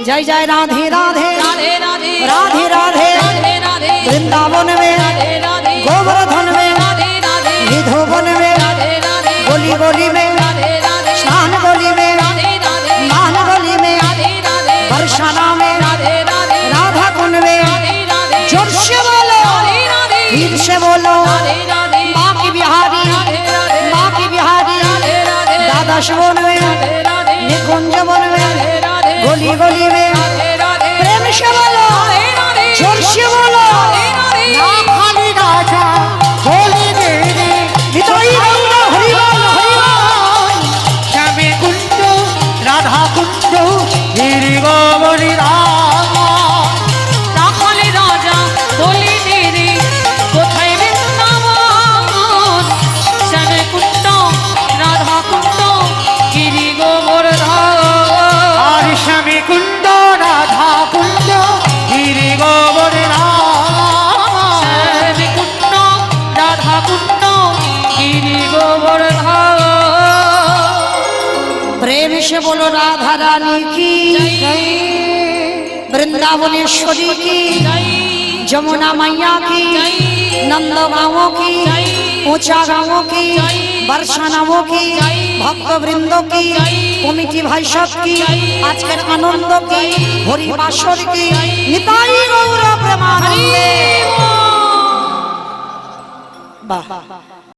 জয় জয় রাধে রাধে রাধে রাধে রাধে রাধে রাধে রাধে বৃন্দাবন মে রাধে রাধে গোবর্ধন মে রাধে রাধে নিধোবন মে রাধে রাধে গলি গলি মে রাধে রাধে স্নান গলি মে রাধে রাধে मान गली में রাধে রাধে बरसाना में রাধে রাধে राधा कुंड में রাধে রাধে जोर से बोलो রাধে রাধে धीर से बोलो রাধে রাধে माँ की बिहारी রাধे राधे माँ की बिहारी राधे राधे दादा शोन में राधे राधे निकुंज वन में राधे राधे गली गली में राधे राधे प्रेम से बोलो राधे राधे जोर से बोलो राधे राधे ना खाली राजा बोली दे रे निताई गंगा हरि बोल हरि बोल শ্যামে কুঞ্জ রাধা কুঞ্জ গিরি গোবরী রাম রাখালে রাজা বলি দে রে কোথায় বৃন্দাবন শ্যামে কুণ্ড রাধা কুণ্ড গিরি গোবর্ধন আর শ্যামে কুঞ্জ রাধা কুঞ্জ গিরি গোবরী রাম শ্যামে কুণ্ড রাধা কুণ্ড গিরি গোবর্ধন प्रेम से बोलो राधा रानी की वृंदावनेश्वरी की जमुना मैया की नंद गांवों की ऊंचा गांवों की बरसानाओं की भक्त वृंदों की कमिटी भाई सब की आज के आनंद की हरि बासर की निताई गौर प्रेमानंदे वाह।